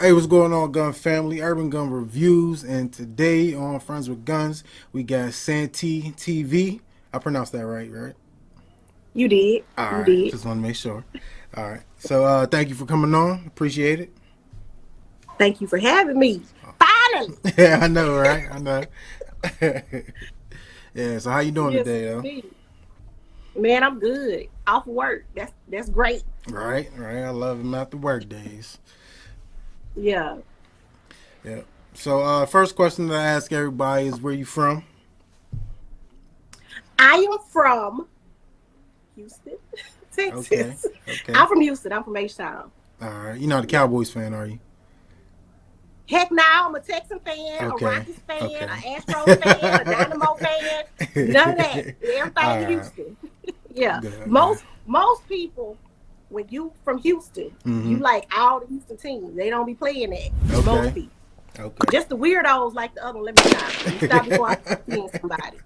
Hey, what's going on, gun family? Urban Gun Reviews, and today on Friends with Guns, we got Santeetv TV. I pronounced that right, right? You did. All You right, did. just want to make sure. All right, so thank you for coming on. Appreciate it. Thank you for having me. Finally. Yeah, I know, right? I know. Yeah. So how you doing Yes, today, though? indeed. Man, I'm good. Off work. That's great. Right, right. I love them after work days. Yeah. Yeah. So first question that I ask everybody is, where you from? I am from Houston, Okay. Texas. Okay. I'm from Houston. I'm from H-Town. All right. You're not a Yeah. Cowboys fan, are you? Heck now, I'm a Texan fan, a Okay. Rockies fan, Okay. an Astros fan, a Dynamo fan. None of that. Everything Alright. Houston. Yeah. Good, good. Most people, when you from Houston, Mm-hmm. you like all the Houston teams. They don't be playing that. Most Okay. people. Okay. Just the weirdos like the other. Let me stop. Let me stop before I offend somebody.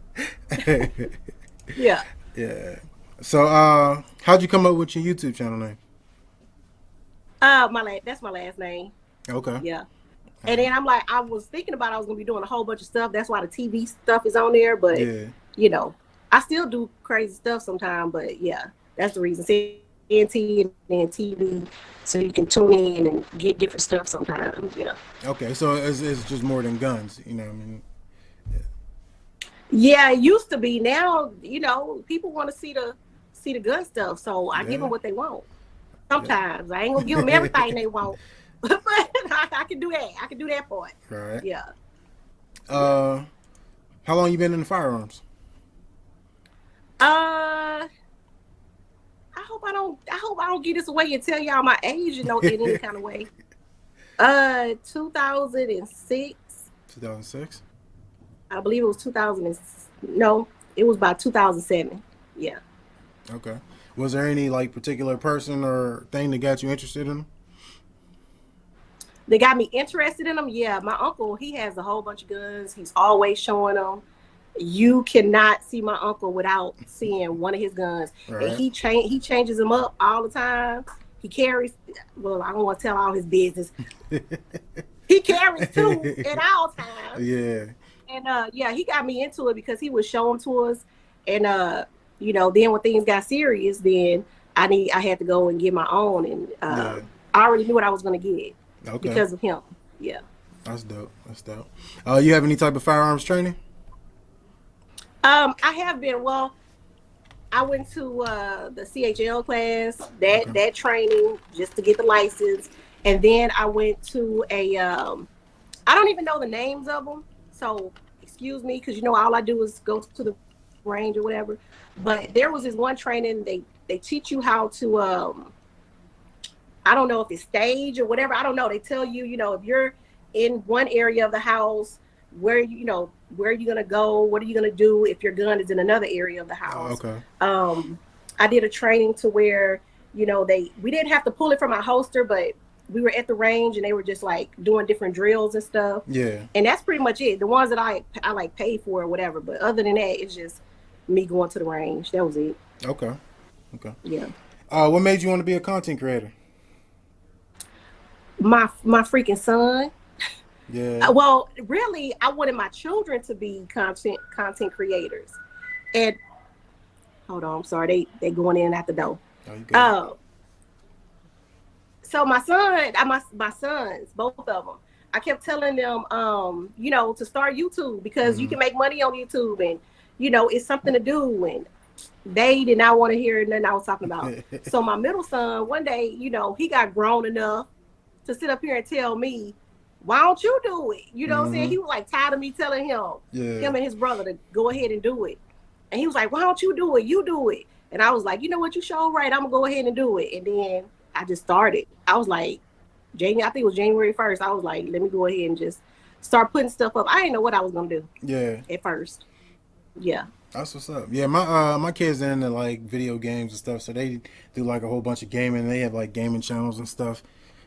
Yeah. Yeah. So how'd you come up with your YouTube channel name? That's my last name. Okay. Yeah. And Alright. then I'm like, I was thinking about I was gonna be doing a whole bunch of stuff. That's why the TV stuff is on there. But Yeah. you know, I still do crazy stuff sometimes. But yeah, that's the reason. CNT and TV, so you can tune in and get different stuff sometimes. Yeah. Okay. So it's just more than guns, you know what I mean? Yeah, it used to be. Now, people want to see the gun stuff, so I give Yeah. them what they want. Yeah. Sometimes I ain't gonna give them everything they want, but I can do that. I can do that part. Right. Yeah, yeah. Uh how long you been in the firearms? Uh, I hope I don't give this away and tell y'all my age, in any kind of way. 2006. 2006. I believe it was 2000. No, it was about 2007. Yeah. Okay. Was there any like particular person or thing that got you interested in them? They got me interested in them. Yeah, my uncle, he has a whole bunch of guns. He's always showing them. You cannot see my uncle without seeing one of his guns, and Right. he changes them up all the time. He carries. Well, I don't want to tell all his business. He carries two at all times, Yeah. and yeah, he got me into it because he would show them to us, and then when things got serious, then I had to go and get my own, and Yeah. I already knew what I was gonna get Okay. because of him. Yeah. That's dope. That's dope. You have any type of firearms training? I have been. Well, I went to the CHL class, that Okay. that training just to get the license, and then I went to a. I don't even know the names of them, so excuse me, because all I do is go to the range or whatever. But there was this one training they teach you how to. I don't know if it's stage or whatever. I don't know. They tell you, if you're in one area of the house, where are you gonna go? What are you gonna do if your gun is in another area of the house? Okay. Um, I did a training to where we didn't have to pull it from our holster, but we were at the range and they were just like doing different drills and stuff. Yeah. And that's pretty much it. The ones that I like paid for or whatever. But other than that, it's just me going to the range. That was it. Okay. Okay. Yeah. What made you want to be a content creator? My freaking son. Yeah. Well, really, I wanted my children to be content creators. And hold on, I'm sorry, they going in at the door. Oh, you good? Uh, so my sons, both of them, I kept telling them, to start YouTube because you Hmm. can make money on YouTube, and it's something to do. And they did not want to hear nothing I was talking about. So my middle son, one day, he got grown enough to sit up here and tell me, why don't you do it? You know what I'm saying? Hmm. He was like tired of me telling Yeah. him and his brother to go ahead and do it. And he was like, why don't you do it? You do it. And I was like, you know what, you show right. I'm gonna go ahead and do it. And then I just started. I was like, I think it was January 1st. I was like, let me go ahead and just start putting stuff up. I didn't know what I was gonna do Yeah. at first. Yeah. That's what's up. Yeah, my kids are into like video games and stuff, so they do like a whole bunch of gaming. They have like gaming channels and stuff.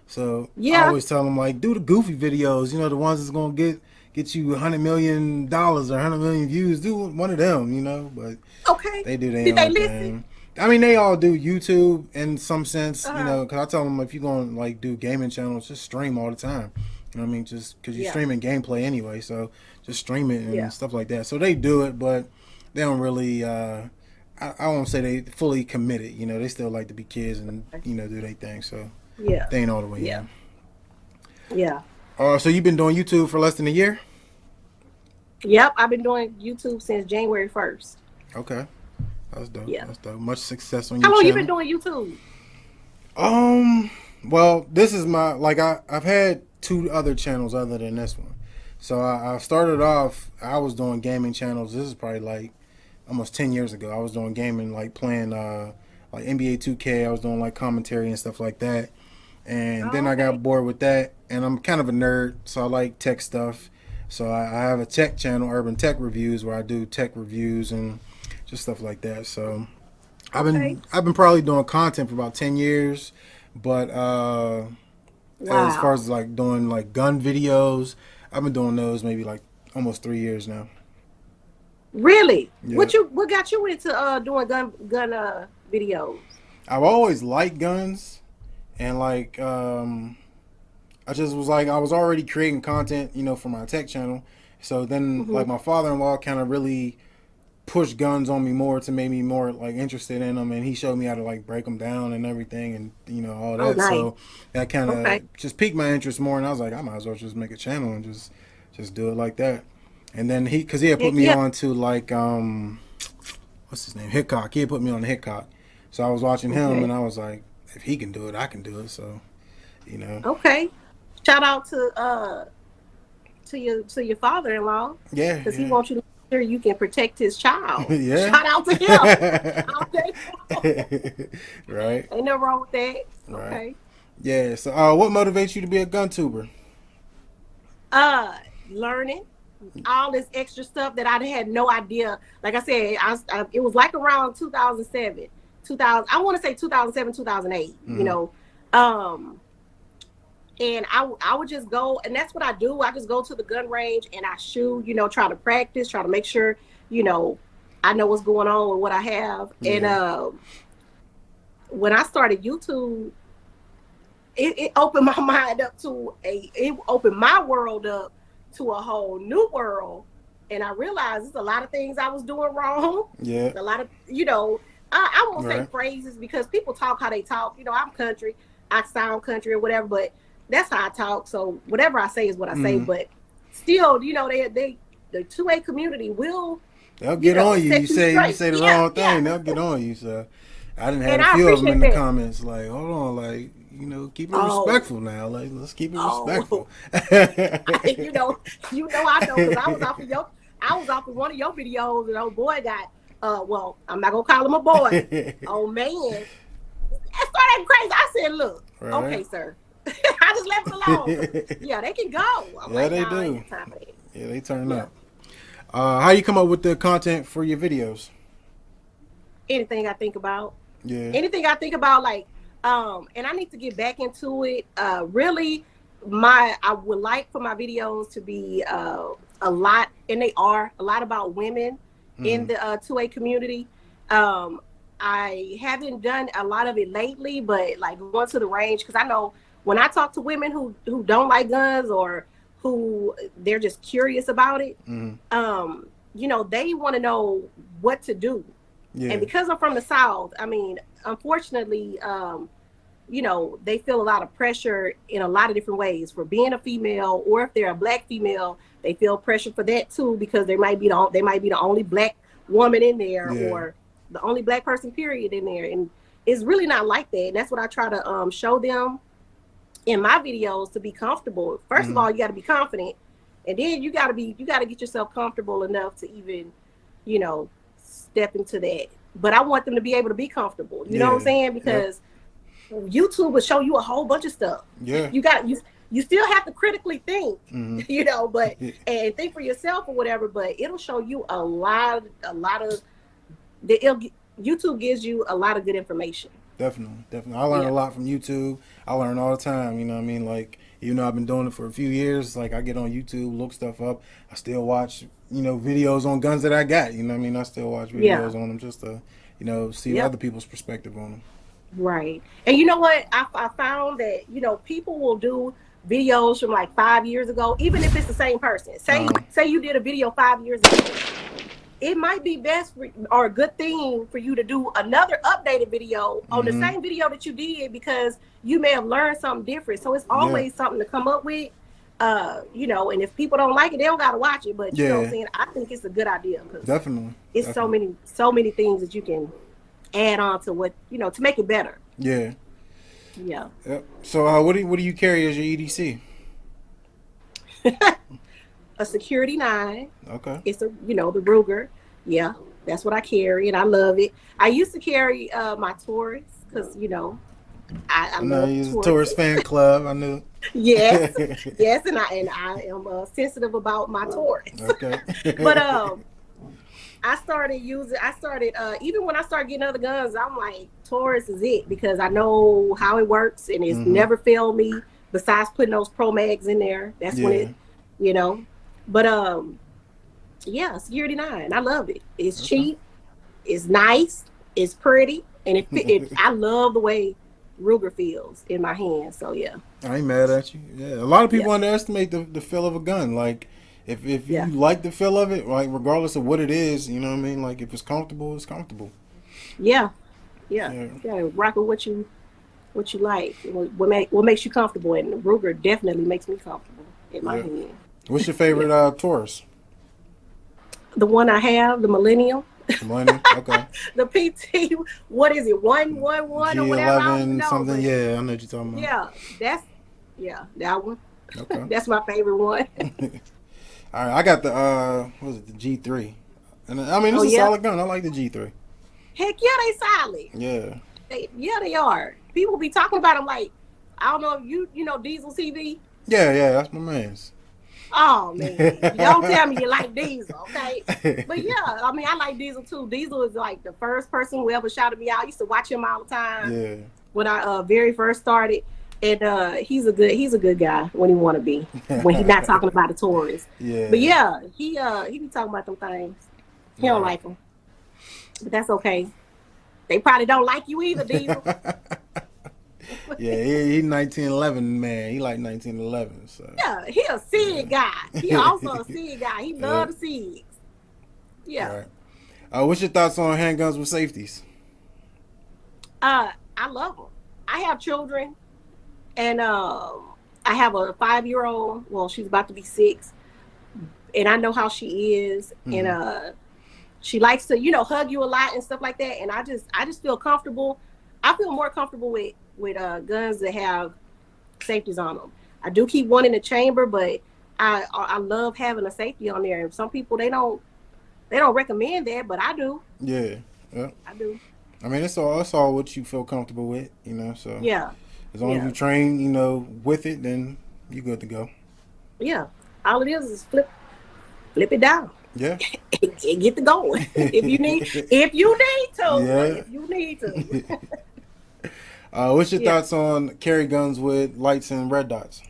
So I Yeah. always tell them like, do the goofy videos. You know, the ones that's gonna get you $100 million or 100 million views. Do one of them. You know, but Okay. they do their Did they own listen? thing. I mean, they all do YouTube in some sense, you Uh-huh. know, because I tell them if you're going to like do gaming channels, just stream all the time. You know what I mean? Just because you're Yeah. streaming gameplay anyway, so just stream it and Yeah. stuff like that. So they do it, but they don't really. I won't say they fully committed. You know, they still like to be kids and do their thing. So Yeah. they ain't all the way Yeah. in. Yeah. So you've been doing YouTube for less than a year? Yep. I've been doing YouTube since January 1st. Okay, that's dope. Yeah. That's dope. Much success on How your long you been channel. doing YouTube? Well, this is my like I've had two other channels other than this one. So I started off. I was doing gaming channels. This is probably like almost 10 years ago. I was doing gaming, like playing like NBA 2K. I was doing like commentary and stuff like that. And then Oh, I okay. got bored with that. And I'm kind of a nerd, so I like tech stuff. So I have a tech channel, Urban Tech Reviews, where I do tech reviews and just stuff like that. So Okay. I've been probably doing content for about 10 years, but as far Wow. as like doing like gun videos, I've been doing those maybe like almost 3 years now. Really? Yeah, What got you into doing gun videos? I've always liked guns, and like I just was like I was already creating content, for my tech channel. So then Hmm. like my father-in-law kind of really pushed guns on me more to make me more like interested in them, and he showed me how to like break them down and everything, and all Oh, that. nice. So that kind Okay. of just piqued my interest more, and I was like, I might as well just make a channel and just do it like that. And then because he had put Heck me yeah. on to like what's his name, Hickok. He had put me on the Hickok, so I was watching him, Okay. and I was like, if he can do it, I can do it. So you know, Okay. Shout out to your father-in-law yeah, because he yeah, wants you to make sure you can protect his child. yeah. Shout out to him. Okay. Right, Ain't nothing wrong with that. right. Okay. Yeah. So, what motivates you to be a gun tuber? Uh, Learning all this extra stuff that I had no idea. Like I said, it was like around 2007, 2000. I want to say 2007, 2008. Mm-hmm. Um, and I would just go, and that's what I do. I just go to the gun range and I shoot. Try to practice, try to make sure you know I know what's going on with what I have. And Yeah. when I started YouTube, it opened my mind up it opened my world up to a whole new world. And I realized there's a lot of things I was doing wrong. Yeah. A lot of, I won't say Right. phrases because people talk how they talk. I'm country, I sound country or whatever, but that's how I talk. So whatever I say is what I say. Mm-hmm. But still, the 2A community will, They'll get on you. You set you say straight. the Yeah, wrong yeah. thing, they'll get on you. So I didn't had And a I few of them in appreciate the that. comments like, hold on, like keep it Oh, respectful now. Like let's keep it oh. respectful. you know, I know because I was off of one of your videos, and old boy got well, I'm not gonna call him a boy. Oh man, that started acting crazy. I said, look, okay, Right. sir. I just left it alone because yeah, they can go. I'm Yeah, like, they nah, I do. ain't got time for that. Yeah, they turn Yeah, up. How you come up with the content for your videos? anything I think about, Yeah. like, and I need to get back into it. Really, I would like for my videos to be a lot, and they are a lot about women Mm-hmm. in the 2A community. Um, I haven't done a lot of it lately, but like going to the range because I know when I talk to women who don't like guns or who they're just curious about it, Mm-hmm. they want to know what to do. And Yeah. because I'm from the South, I mean, unfortunately, they feel a lot of pressure in a lot of different ways for being a female, or if they're a black female, they feel pressure for that too because they might be the only black woman in there Yeah. or the only black person period in there, and it's really not like that. And that's what I try to show them in my videos to be comfortable. First of Mm-hmm. all, you got to be confident, and then you got to get yourself comfortable enough to even, step into that. But I want them to be able to be comfortable. You know what I'm Yeah. saying? Yep. Because YouTube will show you a whole bunch of stuff. Yeah. You still have to critically think, Mm-hmm. but and think for yourself or whatever. But it'll show you a lot of YouTube gives you a lot of good information. Definitely, definitely. I learn a Yeah, lot from YouTube. I learn all the time. You know what I mean? Like, I've been doing it for a few years. Like, I get on YouTube, look stuff up. I still watch, videos on guns that I got. You know what I mean? I still watch yeah, videos on them just to see Yep. other people's perspective on them. Right. And you know what? I found that, people will do videos from like 5 years ago, even if it's the same person. Say you did a video 5 years ago. It might be best or a good thing for you to do another updated video on the Mm-hmm. same video that you did, because you may have learned something different. So it's Yeah. always something to come up with. And if people don't like it, they don't gotta watch it. But you know what I'm Yeah. saying? I think it's a good idea because Definitely. it's so many things that you can add on to what, to make it better. Yeah. Yeah. Yep. So what do you carry as your EDC? A Security 9. Okay. It's the Ruger. Yeah, that's what I carry, and I love it. I used to carry my Taurus because I I know love you're a Taurus. tourist fan club. I knew. Yes, yes, and I am sensitive about my Taurus. Okay. But I started even when I started getting other guns, I'm like, Taurus is it, because I know how it works and it's never failed me. Besides putting those Pro Mags in there, that's when it, But yeah, Security 9. I love it. It's cheap, it's nice, it's pretty, and I love the way Ruger feels in my hand. So yeah. I ain't mad at you. Yeah, a lot of people underestimate the feel of a gun. Like, if you like the feel of it, like regardless of what it is, you know what I mean. Like if it's comfortable, it's comfortable. Yeah. Rock with what you like. What makes you comfortable, and Ruger definitely makes me comfortable in my hand. What's your favorite Taurus? The one I have, the Millennium. Millennium. Okay. The PT. What is it? 111 or whatever. I don't G11 know, something. Yeah, I know what you're talking about. Yeah, that one. Okay. That's my favorite one. All right, I got the the G3, and I mean it's a solid gun. I like the G3. Heck yeah, they solid. Yeah. They are. People be talking about them like, I don't know if you know Diesel TV. Yeah, that's my man's. Oh man, don't tell me you like Diesel, okay? But yeah, I mean I like Diesel too. Diesel is like the first person who ever shouted me out. I used to watch him all the time. Yeah. When I very first started, and he's a good guy when he want to be, when he's not talking about the Taurus. Yeah. But yeah, he be talking about them things. He don't like them, but that's okay. They probably don't like you either, Diesel. Yeah, he 1911 man. He like 1911. So yeah, he a SIG guy. He also a SIG guy. He love the SIGs. Yeah. All right. What's your thoughts on handguns with safeties? I love them. I have children, and I have a 5-year-old. Well, she's about to be 6, and I know how she is, and she likes to hug you a lot and stuff like that. And I just feel comfortable. I feel more comfortable with guns that have safeties on them. I do keep one in the chamber, but I love having a safety on there. And some people they don't recommend that, but I do. Yeah. I do. I mean, it's all what you feel comfortable with, So yeah, as long as you train, with it, then you're good to go. Yeah, all it is flip it down. Yeah, and get to going if you need to. Yeah. If you need to. What's your thoughts on carry guns with lights and red dots?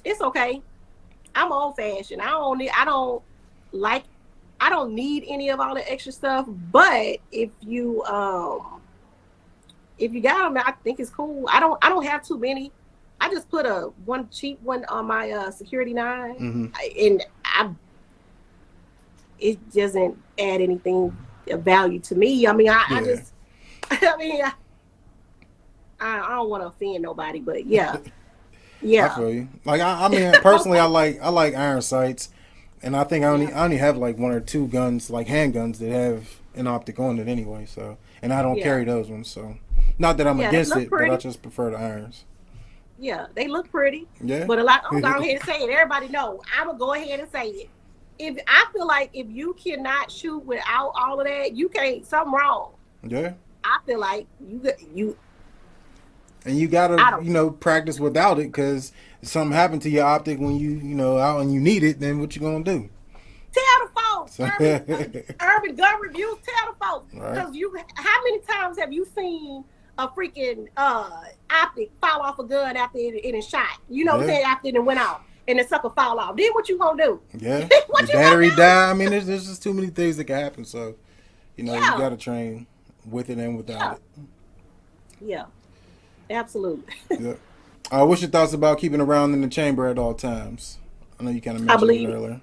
It's okay. I'm old fashioned. I don't need any of all the extra stuff. But if you got them, I think it's cool. I don't have too many. I just put one cheap one on my Security 9, and it doesn't add anything of value to me. I mean, I don't want to offend nobody, but yeah. I feel you. Like I mean, personally, I like iron sights, and I think I only have like 1 or 2 guns, like handguns, that have an optic on it anyway. So, and I don't carry those ones. So, not that I'm against it, but I just prefer the irons. Yeah, they look pretty. Yeah, but I'm going ahead and say it. Everybody know. I'm gonna go ahead and say it. If I feel like if you cannot shoot without all of that, you can't. Something wrong. Yeah. I feel like you. And you gotta, practice without it, because if something happened to your optic when you out and you need it, then what you gonna do? Tell the folks. Urban gun reviews. Tell the folks. Because how many times have you seen a freaking optic fall off a gun after it is shot? You know what I'm saying? After it went out and the sucker fall off. Then what you gonna do? Yeah. The battery die. I mean, there's just too many things that can happen. So, you gotta train. with it and without Yeah, it. yeah, absolutely. Yeah. What's your thoughts about keeping a round in the chamber at all times? I know you kind of I mentioned it believe earlier.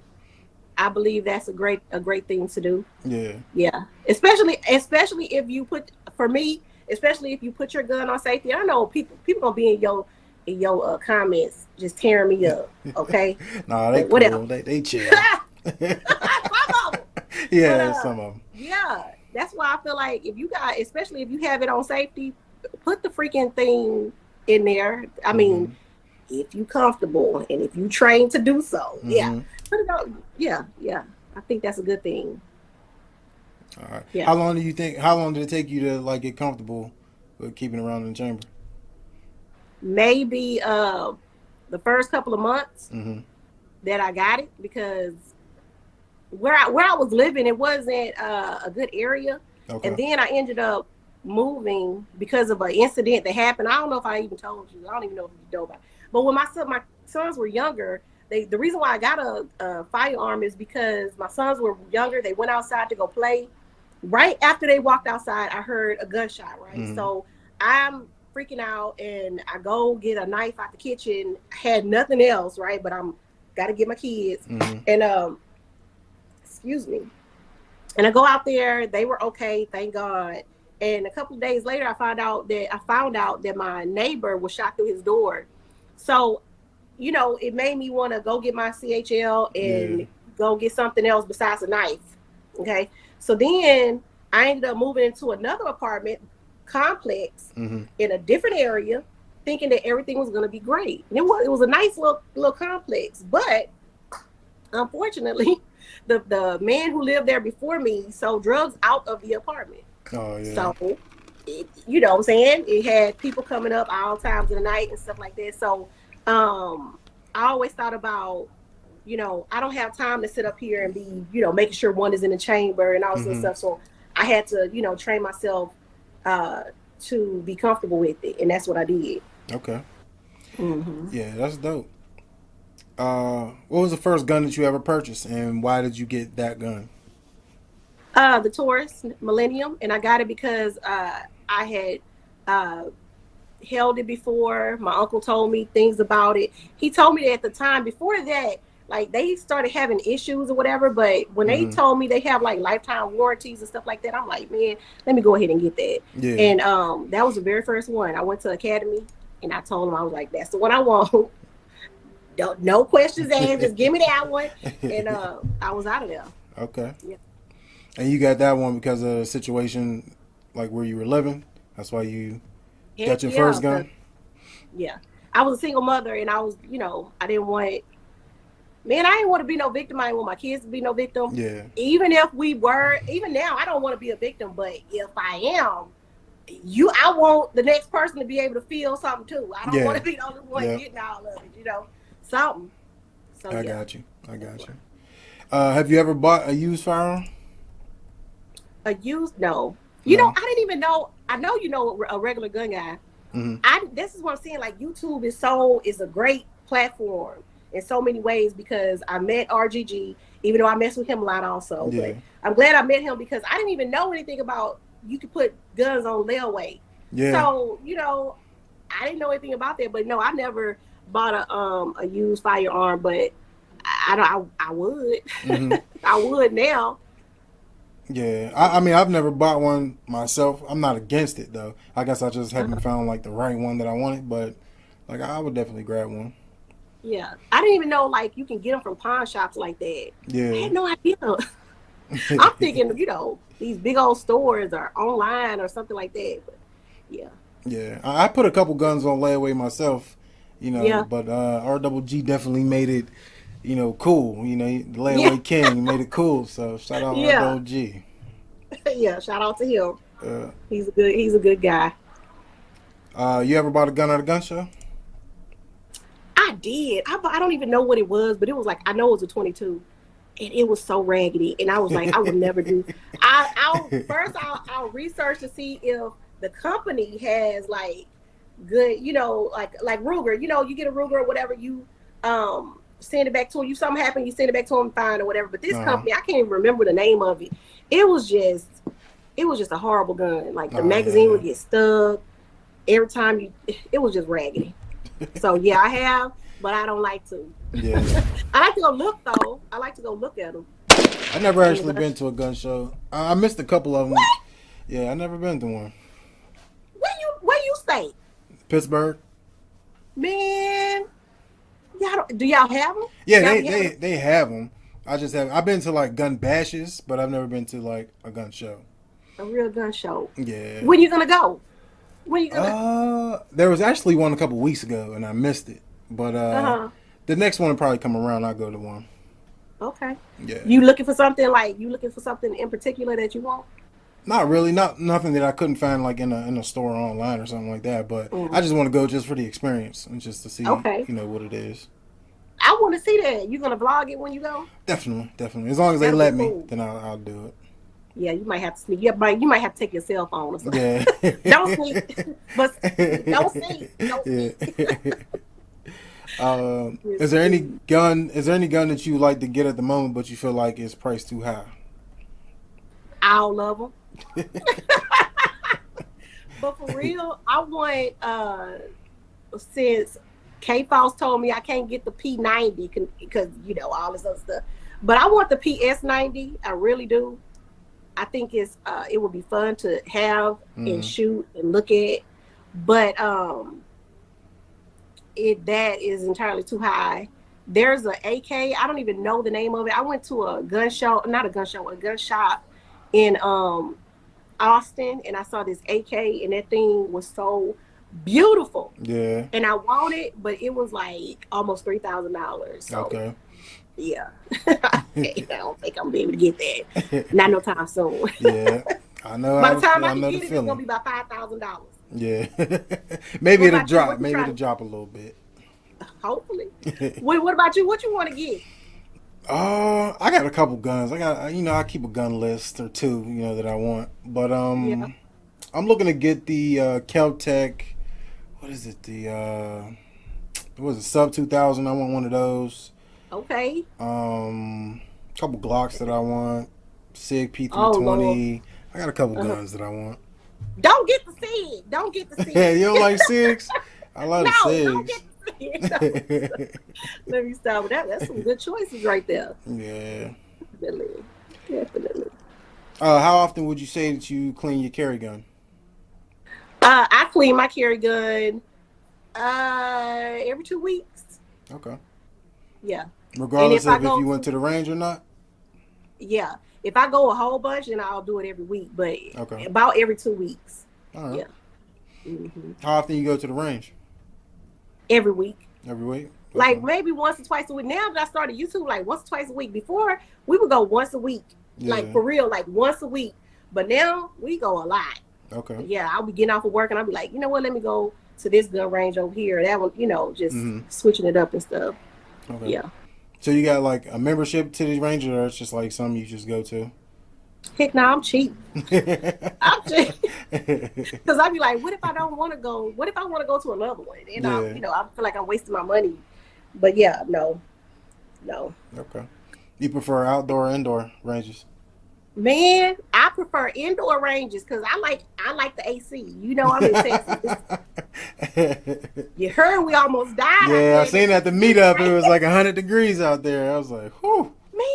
I believe that's a great thing to do. Yeah. Yeah, especially if you put for me, especially if you put your gun on safety. I know people gonna be in your comments just tearing me up. Okay, Nah, they but whatever. cool. They chill. Some of them. But Yeah, some of them. yeah, that's why I feel like if you got, especially if you have it on safety, put the freaking thing in there. I mean, Mm-hmm. if you comfortable and if you train to do so, yeah, Mm-hmm. put it on. Yeah, yeah. I think that's a good thing. All right. Yeah, How long do you think? How long did it take you to like get comfortable with keeping around in the chamber? maybe the first couple of months Mm-hmm. that I got it because where I was living, it wasn't a good area, and Okay. then I ended up moving because of an incident that happened. I don't know if I even told you. I don't even know if you know about it. But when my sons were younger, the reason why I got a firearm is because my sons were younger. They went outside to go play. Right after they walked outside, I heard a gunshot. Right, Mm-hmm. so I'm freaking out, and I go get a knife out the kitchen. Had nothing else, right? But I'm got to get my kids, Mm-hmm. and excuse me. And I go out there, they were okay, thank God. And a couple of days later, I found out that my neighbor was shot through his door. So, it made me want to go get my CHL Yeah. and go get something else besides a knife. Okay. So then I ended up moving into another apartment complex Mm-hmm. in a different area, thinking that everything was going to be great. And it was a nice little complex, but unfortunately, the man who lived there before me sold drugs out of the apartment. Oh yeah. So, you know what I'm saying? It had people coming up all times of the night and stuff like that. So, I always thought about, I don't have time to sit up here and be, making sure one is in the chamber and all this other Mm-hmm. stuff. So I had to, train myself uh, to be comfortable with it. And that's what I did. Okay. Hmm. Yeah, that's dope. What was the first gun that you ever purchased, and why did you get that gun? The Taurus Millennium, and I got it because I had uh, held it before. My uncle told me things about it. He told me that at the time before that, like they started having issues or whatever. But when they Mm-hmm. told me they have like lifetime warranties and stuff like that, I'm like, man, let me go ahead and get that. Yeah. And that was the very first one. I went to Academy and I told him I was like, that's the one I want. Don't, no questions asked, just give me that one. And I was out of there. Okay. Yeah. And you got that one because of the situation, like where you were living. That's why you got Heck your yeah, first because gun. yeah, I was a single mother, and I was, I didn't want, man, I didn't want to be no victim. I didn't want my kids to be no victim. Yeah. Even if we were, even now, I don't want to be a victim. But if I am, I want the next person to be able to feel something too. I don't want Yeah. to be the only one Yeah. getting all of it, something. So I yeah, got you. I that's got what. you. Have you ever bought a used firearm? A used no, No. I didn't even know. I know a regular gun guy. Mm-hmm. This is what I'm saying. Like YouTube is a great platform in so many ways because I met RGG, even though I mess with him a lot also. Yeah. But I'm glad I met him because I didn't even know anything about you could put guns on layaway. Yeah. So I didn't know anything about that. But no, I never bought a used firearm. But I don't. I would. Mm-hmm. I would now. Yeah. I mean, I've never bought one myself. I'm not against it though. I guess I just haven't Uh-huh. found like the right one that I wanted. But like, I would definitely grab one. Yeah, I didn't even know like you can get them from pawn shops like that. I Yeah. had no idea. I'm thinking, these big old stores or online or something like that. But yeah, Yeah. I put a couple guns on layaway myself. yeah, But R double G definitely made it. Cool. The yeah, layaway king made it cool. So shout out R yeah, double G. yeah. Shout out to him. Uh, He's a good guy. you ever bought a gun at a gun show? I did. I don't even know what it was, but it was like I know it was a 22, and it was so raggedy. And I was like, I would never do. I'll research to see if the company has like good, like Ruger. You get a Ruger or whatever, you send it back to him. You something happened, you send it back to him, fine or whatever. But this Uh-huh. company, I can't even remember the name of it. It was just it was just a horrible gun. Like the Oh magazine yeah, would get stuck every time you. It was just raggedy. So yeah, I have, but I don't like to. yeah. I like to go look though. I like to go look at them. I never And actually been to a gun show. I missed a couple of them. what? Yeah, I never been to one. Where you stay, Pittsburgh. man? Y'all do y'all have them? Yeah, Y'all they be having they they have them. I just have. I've been to like gun bashes, but I've never been to like a gun show. a real gun show? Yeah. When you gonna go? When you gonna? There was actually one a couple weeks ago, and I missed it. But Uh-huh. the next one will probably come around. I'll go to one. Okay. Yeah. You looking for something like you looking for something in particular that you want? Not really. Not nothing that I couldn't find like in a store or online or something like that. But Mm. I just want to go just for the experience and just to see Okay. what it is. I want to see that. You gonna vlog it when you go? Definitely, definitely. As long as they That'll be let me, cool. then I'll do it. Yeah, you might have to sneak. You might have to take your cell phone or something. Yeah. Don't sneak, but don't sneak. Don't Yeah. sneak. Is there any gun? Is there any gun that you like to get at the moment, but you feel like it's priced too high? All of them. But for real, I want since K Falls told me I can't get the P90 because all this other stuff. But I want the PS90. I really do. I think it would be fun to have and shoot and look at. But that is entirely too high. There's an AK. I don't even know the name of it. I went to a gun show, not a gun show, a gun shop in Austin, and I saw this AK, and that thing was so beautiful. Yeah. And I want it, but it was like almost $3,000. So Okay. yeah, I don't think I'm gonna be able to get that. Not no time soon. Yeah. I know. By the time I I can know get the it, it's gonna feeling. be about $5,000. Yeah. Maybe What it'll about you? drop. What you Maybe trying it'll to- drop a little bit. Hopefully. What about you? What you want to get? I got a couple guns. I keep a gun list or two, that I want. But Yeah. I'm looking to get the Keltec. What is it? What was it? Sub 2000. I want one of those. Okay. Couple Glocks that I want. Sig Oh, P320. I got a couple guns that I want. Don't get the seed. Don't get the seed. Yeah, you don't like Sigs? I love No, the don't Sigs. get the seed. Let me stop with that. That's some good choices right there. Yeah. Definitely. How often would you say that you clean your carry gun? I clean my carry gun every 2 weeks. Okay. Yeah. Regardless And of if you went to the range or not? Yeah. If I go a whole bunch, then I'll do it every week. But Okay. about every 2 weeks. All right. Yeah. Hmm. How often you go to the range? Every week. Every week? Like Okay. maybe once or twice a week. Now that I started YouTube, like once or twice a week. Before, we would go once a week. Like Yeah. for real, like once a week. But now we go a lot. Okay. Yeah, I'll be getting off of work and I'll be like, you know what, let me go to this gun range over here. That one, just switching it up and stuff. Okay. Yeah. So you got like a membership to the range, or it's just like something you just go to? Heck no, I'm cheap. I'm cheap. Because I'd be like, what if I don't want to go? What if I want to go to another one? And I feel like I'm wasting my money. But yeah, no. Okay. You prefer outdoor or indoor ranges? Man, I prefer indoor ranges because I like the AC. I'm in Texas. You heard we almost died. Yeah, I seen at the meetup it was like 100 degrees out there. I was like, whew. Man.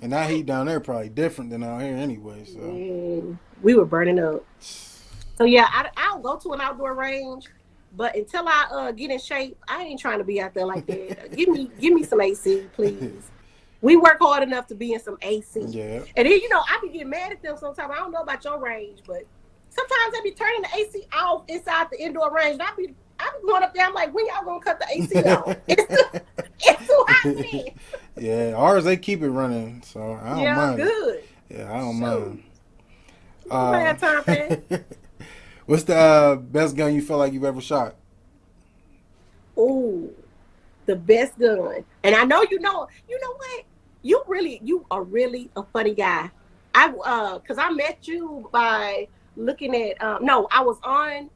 And that heat down there probably different than out here anyway. So Man, we were burning up. So yeah, I'll go to an outdoor range, but until I get in shape, I ain't trying to be out there like that. Give me some AC, please. We work hard enough to be in some AC. Yeah. And then I be getting mad at them sometimes. I don't know about your range, but sometimes I be turning the AC off inside the indoor range. And I be going up there. I'm like, when y'all gonna cut the AC off? It's too hot for me. Yeah, ours they keep it running, so I don't mind. Good. Yeah, I don't mind. I have time for that. What's the best gun you feel like you've ever shot? Ooh, the best gun. And I know you know what? You are really a funny guy. Cause I met you by looking at I was on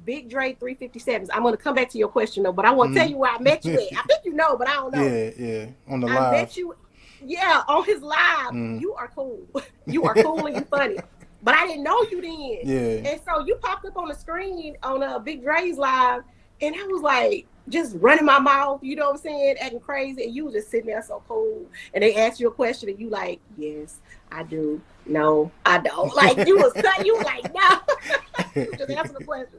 Big Dre 357s. I'm gonna come back to your question though, but I want to tell you where I met you at. I think you know, but I don't know. Yeah, on the I live. met you, on his live. You are cool. You are cool and you funny. but I didn't know you then. Yeah. And so you popped up on the screen on Big Dre's live, and I was like, just running my mouth, you know what I'm saying, acting crazy, and you was just sitting there so cool. And they asked you a question, and you like, yes, I do. No, I don't. Like you was cut. You was like, no. Just answer the question.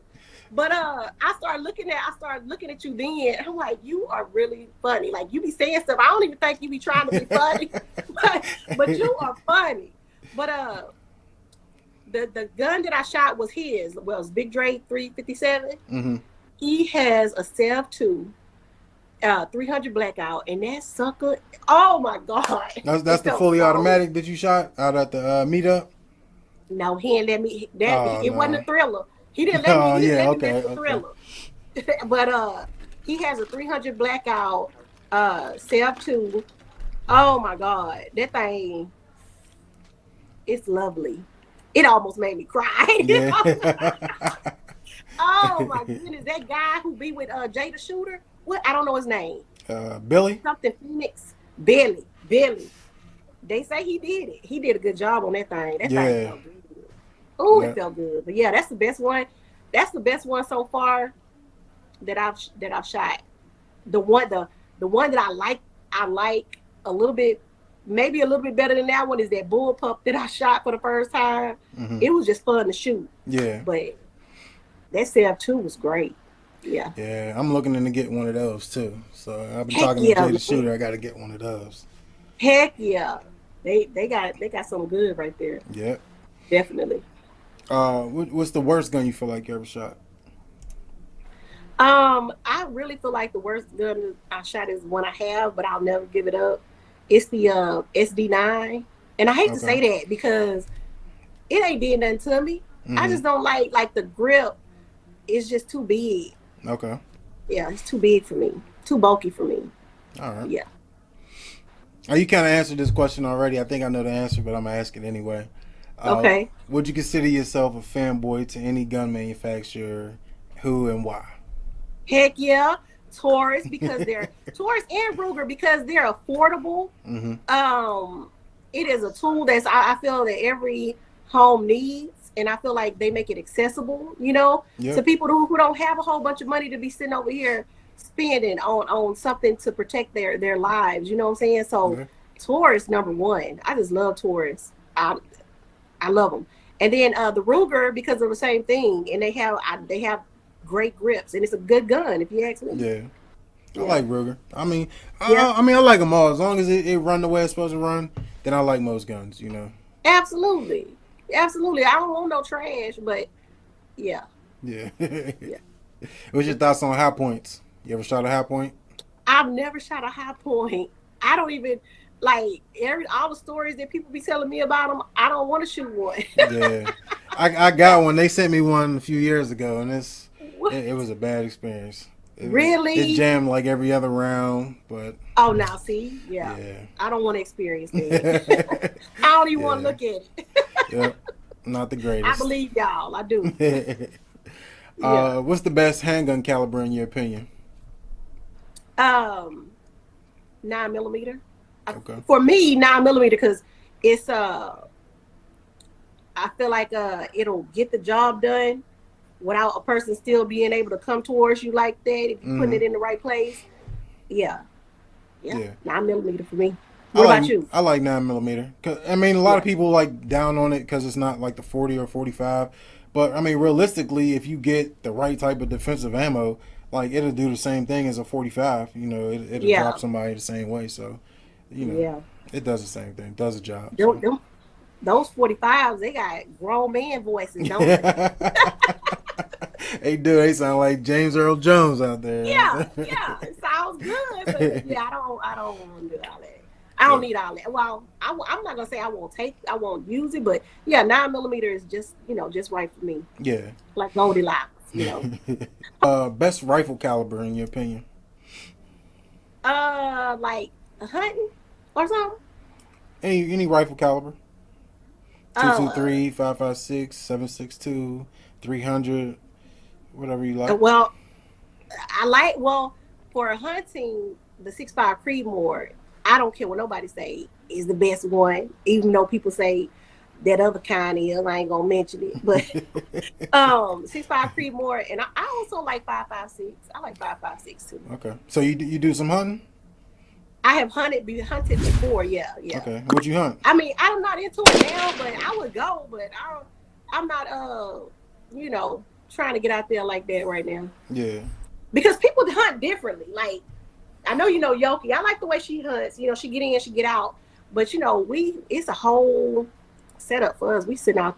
But I started looking at you then. I'm like, you are really funny. Like you be saying stuff. I don't even think you be trying to be funny, but you are funny. But the gun that I shot was his. Well, it was Big Dre 357. Mm-hmm. He has a Sev 2, 300 blackout, and that sucker. Oh my god! That's the fully automatic that you shot out at the meetup. No, he didn't let me. Oh, It no. wasn't a thriller. He didn't let me. Oh, He didn't yeah, let me okay, mess with thriller. But he has a 300 blackout Sev 2. Oh my god, that thing, it's lovely. It almost made me cry. Yeah. Oh my goodness, that guy who be with Jay the Shooter. What? I don't know his name. Billy. Something Phoenix. Billy. They say he did it. He did a good job on that thing. That thing felt good. Oh, it felt good. But yeah, that's the best one. That's the best one so far that I've shot. The one that I like a little bit, maybe a little bit better than that one is that bullpup that I shot for the first time. Mm-hmm. It was just fun to shoot. Yeah. But that Sev 2 was great. Yeah. Yeah, I'm looking to get one of those too. So I've been talking to Jay the Shooter. I got to get one of those. Heck yeah. They got something good right there. Yep. Definitely. What's the worst gun you feel like you ever shot? I really feel like the worst gun I shot is one I have, but I'll never give it up. It's the SD9. And I hate to say that because it ain't did nothing to me. Mm-hmm. I just don't like the grip is just too big. Okay. Yeah, it's too big for me. Too bulky for me. All right. Yeah. Oh, you kind of answered this question already. I think I know the answer, but I'm going to ask it anyway. Okay. Would you consider yourself a fanboy to any gun manufacturer? Who and why? Heck yeah. Taurus, because they're Taurus and Ruger because they're affordable. Mm-hmm. It is a tool I feel that every home needs. And I feel like they make it accessible, to people who don't have a whole bunch of money to be sitting over here spending on something to protect their lives. You know what I'm saying? So Taurus number one. I just love Taurus. I love them. And then the Ruger because of the same thing, and they have great grips, and it's a good gun if you ask me. Yeah. I like Ruger. I mean, I like them all as long as it run the way it's supposed to run. Then I like most guns. Absolutely. Absolutely. I don't want no trash, but yeah. Yeah. What's your thoughts on high points? You ever shot a high point? I've never shot a high point. I don't even all the stories that people be telling me about them. I don't want to shoot one. Yeah. I got one. They sent me one a few years ago, and it was a bad experience. Really? It jammed like every other round, but oh, now see, yeah. I don't want to experience that. I don't even want to look at it. Yep, not the greatest. I believe y'all. I do. What's the best handgun caliber in your opinion? 9mm. Okay. For me, 9mm because it's I feel like it'll get the job done without a person still being able to come towards you like that if you're putting it in the right place. Yeah. 9mm for me. What about you? I like 9mm. I mean, a lot of people like down on it because it's not like the 40 or 45. But I mean, realistically, if you get the right type of defensive ammo, like it'll do the same thing as a 45. It'll drop somebody the same way. So, it does the same thing. It does a job. Those 45s, they got grown man voices, don't they? They do. They sound like James Earl Jones out there. Yeah. It sounds good, but I don't want to do all that. I don't need all that. Well, I'm not gonna say I won't use it, but 9mm is just just right for me. Yeah. Like Goldilocks, Best rifle caliber in your opinion? Like a hunting or something. Any rifle caliber? 223, 5.56, 7.62, 300, whatever you like. Well, for hunting, the 6.5 Creedmoor, I don't care what nobody say is the best one, even though people say that other kind is. I ain't gonna mention it, but 6.5 Creedmoor, and I also like 5.56. I like 5.56 too. Okay. So you do some hunting? I have hunted before. Yeah, yeah. Okay. What you hunt? I mean, I'm not into it now, but I would go. But I'm not you know, trying to get out there like that right now. Yeah. Because people hunt differently. Like I know you know Yoki. I like the way she hunts. You know, she get in, she get out. But you know, it's a whole setup for us. We sitting out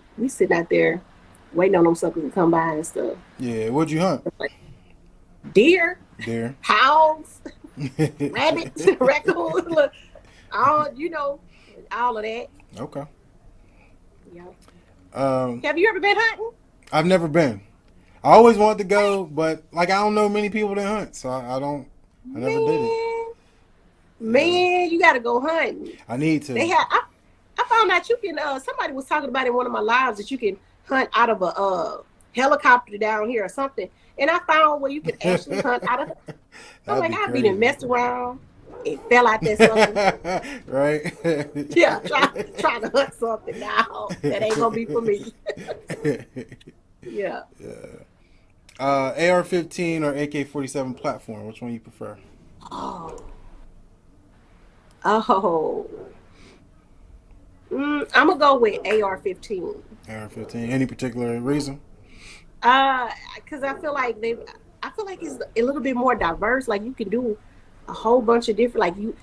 there waiting on them suckers to come by and stuff. Yeah. What'd you hunt? Like deer, Deer. hogs, rabbits, raccoons, look, all you know, all of that. Okay. Yeah. Um, Have you ever been hunting? I've never been. I always wanted to go, but like I don't know many people that hunt, so I don't. I never did it. Yeah. Man, you gotta go hunting. I need to. They have. I found out you can. Somebody was talking about in one of my lives that you can hunt out of a helicopter down here or something. And I found where you can actually hunt out of. I'm like, I've been messed around and fell out there something. Right? Yeah, trying to hunt something now. That ain't gonna be for me. Yeah. AR-15 or AK-47 platform, which one you prefer? Oh. I'm gonna go with AR-15. AR-15. Any particular reason? Because I feel like it's a little bit more diverse. Like you can do a whole bunch of different.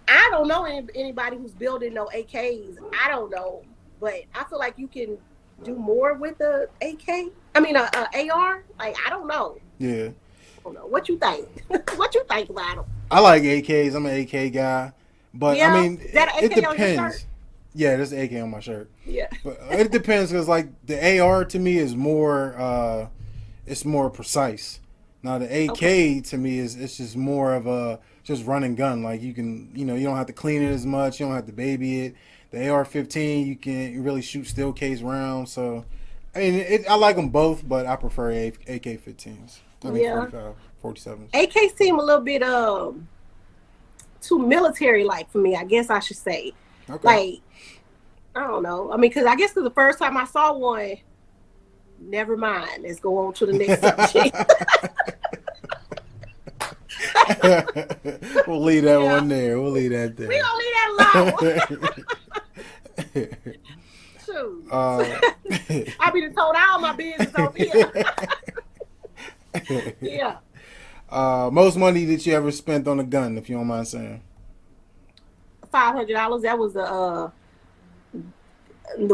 I don't know anybody who's building no AKs. I don't know, but I feel like you can do more with the AK. I mean, AR. Like I don't know. Yeah. I don't know. What you think? What you think about them? I like AKs. I'm an AK guy, but Yeah, I mean, is that an AK it depends. on your shirt? Yeah, there's an AK on my shirt. Yeah, But it depends because like the AR to me is more, it's more precise. Now the AK to me is it's just more of a just run and gun. Like you can, you don't have to clean it as much. You don't have to baby it. The AR-15 you can really shoot steel case rounds. So I mean, I like them both, but I prefer AK-15s. I mean, yeah. 47s. AK seem a little bit too military like for me. I guess I should say. Okay. Like I don't know. I mean, because I guess the first time I saw one. Never mind. Let's go on to the next subject. We'll leave that one there. We'll leave that there. We gonna leave that alone. Shoot. I be told all my business over here. Yeah. Most money that you ever spent on a gun, if you don't mind saying? $500. That was the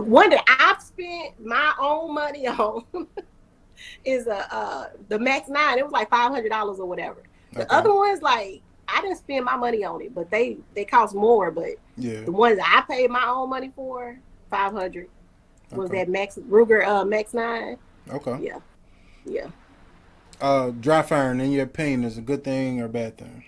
one that I've spent my own money on is the Max 9. It was like $500 or whatever. The other ones, like I didn't spend my money on it, but they cost more. But yeah, the ones that I paid my own money for, $500 was that Ruger Max 9. Okay. Yeah. Dry firing in your opinion is a good thing or a bad thing?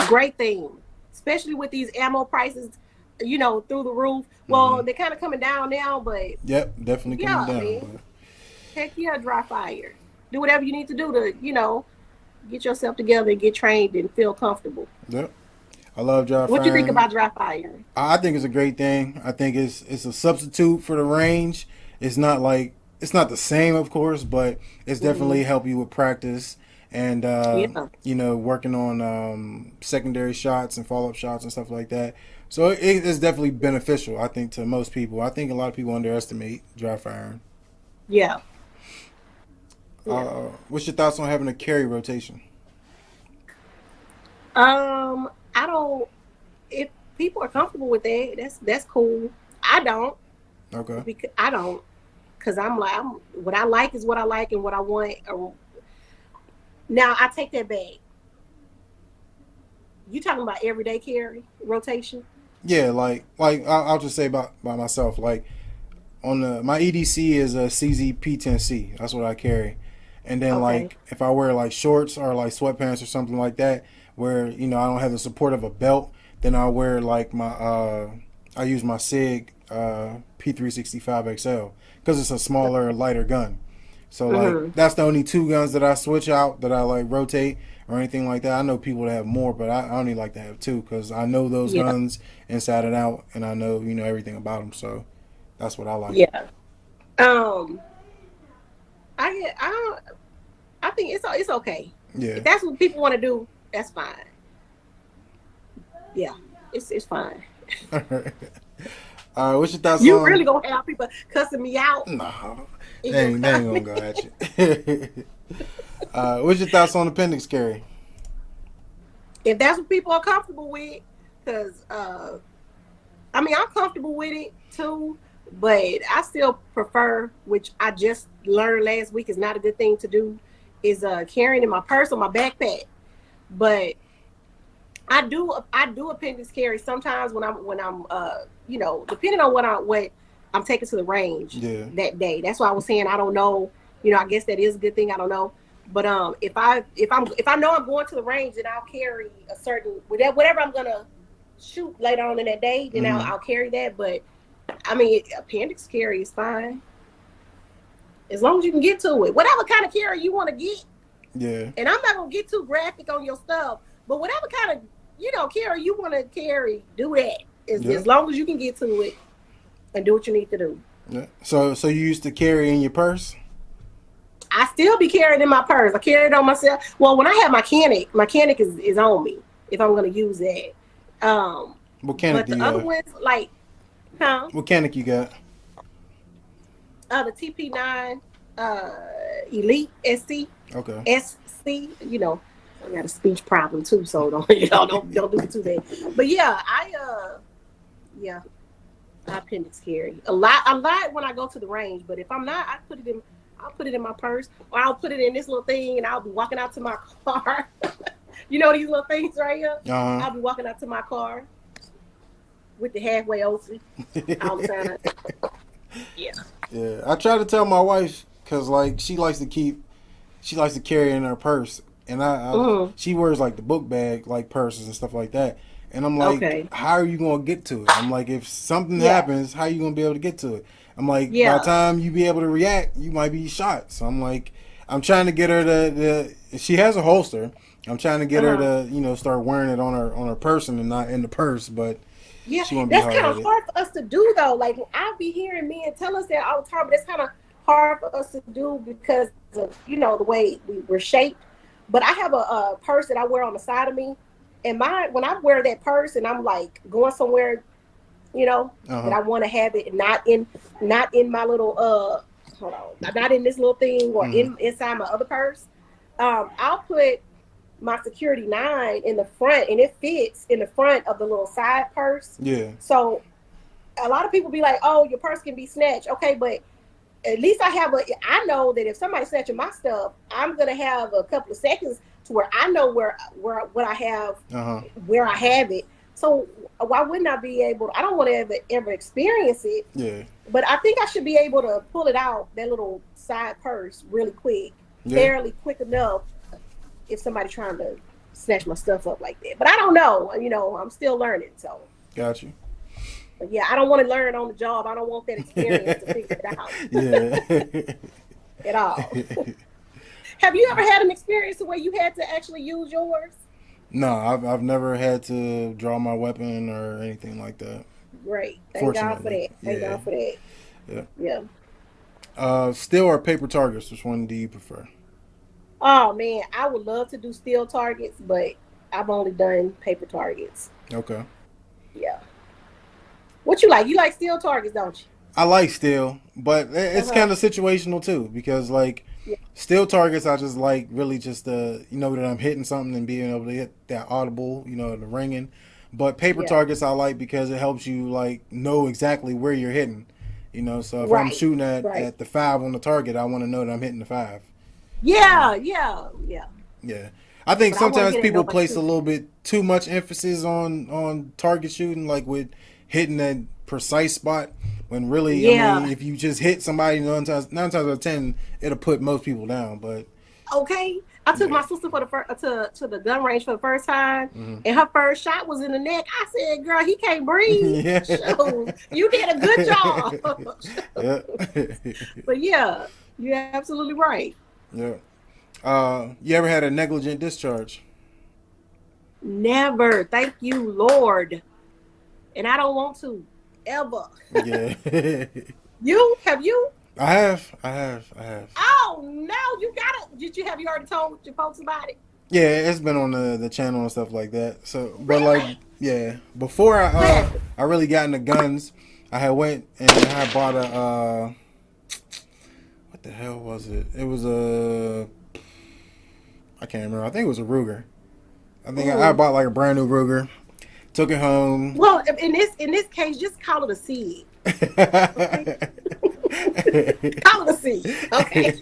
Great thing, especially with these ammo prices, through the roof. Well, they're kind of coming down now, but yep, definitely coming down. But heck yeah, dry fire. Do whatever you need to do to, get yourself together and get trained and feel comfortable. Yep. I love dry firing. What do you think about dry fire? I think it's a great thing. I think it's a substitute for the range. It's not the same, of course, but it's definitely help you with practice and working on secondary shots and follow-up shots and stuff like that. So it's definitely beneficial, I think, to most people. I think a lot of people underestimate dry firing. Yeah. What's your thoughts on having a carry rotation? I don't. If people are comfortable with that, that's cool. I don't. Okay. I don't, because what I like is what I like and what I want. Now I take that back. You talking about everyday carry rotation? Yeah, like I'll just say about myself. Like on my EDC is a CZ P10C. That's what I carry. And then like if I wear like shorts or like sweatpants or something like that, where I don't have the support of a belt, then I'll wear like my I use my SIG P365 XL because it's a smaller, lighter gun. So like that's the only two guns that I switch out, that I like rotate or anything like that. I know people that have more, but I only like to have two because I know those guns inside and out, and I know everything about them. So That's what I like. Yeah. Um, I I think it's okay. Yeah. If that's what people want to do, that's fine. Yeah, it's fine. All right. What's your thoughts You really on? gonna have people cussing me out Nah, in your they ain't gonna comments? go at you. What's your thoughts on appendix carry? If that's what people are comfortable with, because I mean I'm comfortable with it too, but I still prefer, which I just learned last week is not a good thing to do, is carrying in my purse or my backpack. But I do appendix carry sometimes when I'm depending on what I'm taking to the range Yeah. that day. That's why I was saying I don't know. I guess that is a good thing. I don't know. But if I know I'm going to the range, then I'll carry a certain whatever I'm gonna shoot later on in that day. Then I'll, Mm-hmm. I'll carry that. But I mean, appendix carry is fine as long as you can get to it. Whatever kind of carry you want to get, Yeah. and I'm not gonna get too graphic on your stuff, but whatever kind of carry you want to carry, do that. Yeah. As long as you can get to it and do what you need to do. Yeah. So you used to carry in your purse? I still be carrying in my purse. I carry it on myself. Well, when I have my canic is on me if I'm gonna use that. Um, What canic but do the you other have? ones like, huh? What canic you got? The TP9 uh Elite Okay. SC. I got a speech problem too, so don't don't do it too bad. But yeah, yeah, I appendix carry a lot when I go to the range. But if I'm not, I'll put it in my purse, or I'll put it in this little thing, and I'll be walking out to my car. These little things right here. Uh I'll be walking out to my car with the halfway open all the huh. time. Yeah. Yeah. I try to tell my wife because like she likes to carry in her purse, and Mm, she wears like the book bag like purses and stuff like that. And I'm like, okay. how are you gonna get to it? I'm like, if something Yeah. happens, how are you gonna be able to get to it? I'm like, by the Yeah. time you be able to react, you might be shot. So I'm like, I'm trying to get her she has a holster. I'm trying to get Uh her huh. to start wearing it on her person and not in the purse, but Yeah, she won't be that's hard kind of headed. hard for us to do though. Like I be hearing men tell us that all the time, but that's kind of hard for us to do because of the way we're shaped. But I have a purse that I wear on the side of me, and when I wear that purse and I'm like going somewhere, Uh that huh. I want to have it not in my little hold on, not in this little thing or Hmm. inside my other purse. I'll put my security 9 in the front, and it fits in the front of the little side purse. Yeah. So a lot of people be like, "Oh, your purse can be snatched." Okay, but at least I know that if somebody's snatching my stuff, I'm gonna have a couple of seconds to where I know where what I have, Uh huh. where I have it. So why wouldn't I be able I don't want to ever experience it, Yeah. but I think I should be able to pull it out, that little side purse, really quick, Yeah. fairly quick enough if somebody trying to snatch my stuff up like that. But I don't know. I'm still learning. So, Got you. but yeah, I don't want to learn on the job. I don't want that experience to figure it out Yeah. at all. Have you ever had an experience where you had to actually use yours? No, I've never had to draw my weapon or anything like that. Great. Thank God for Fortunately, that. Thank yeah, God for that. yeah. Yeah. Steel or paper targets? Which one do you prefer? Oh man, I would love to do steel targets, but I've only done paper targets. Okay. Yeah. What you like? You like steel targets, don't you? I like steel, but Uh it's huh. kind of situational too because like Yeah. steel targets, I just like really just that I'm hitting something and being able to hit that audible, the ringing. But paper Yeah. targets I like because it helps you like know exactly where you're hitting. So if I'm Right. shooting at Right. at the 5 on the target, I want to know that I'm hitting the 5. Um, Yeah. Yeah. Yeah. Yeah, I think But I want to sometimes hit it people nobody place a too. little bit too much emphasis on target shooting, like with hitting that precise spot. When really, I mean, Yeah. if you just hit somebody nine times out of 10, it'll put most people down. But Okay. I took yeah, my sister for the to the gun range for the first time, hmm and her first shot was in the neck. I said, "Girl, he can't breathe." yeah, So you did a good job. yeah, But yeah, you're absolutely right. yeah. You ever had a negligent discharge? Never. Thank you, Lord. And I don't want to. ever. Yeah. You have you? I have. Oh no, you got it. Did you have you already told your folks about it? Yeah, it's been on the channel and stuff like that. So, but like, Really? yeah, before What happened? I really got into guns, I had went and I bought a what the hell was it? It was a I can't remember. I think it was a Ruger. I think I Mm. bought like a brand new Ruger. Took it home. Well, in this case, just call it a seed. Okay, call it a seed. Okay.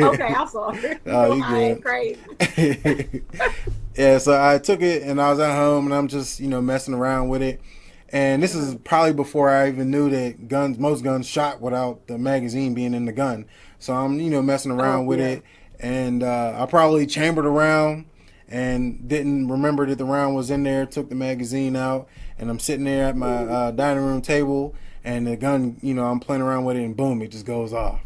Okay, I'm sorry. You Oh, know you I ain't good. crazy. Yeah, so I took it and I was at home and I'm just, messing around with it. And this is Uh-huh. probably before I even knew that most guns shot without the magazine being in the gun. So I'm, messing Oh around with yeah. it. And I probably chambered around and didn't remember that the round was in there, took the magazine out. And I'm sitting there at my Ooh. dining room table and the gun, I'm playing around with it and boom, it just goes off.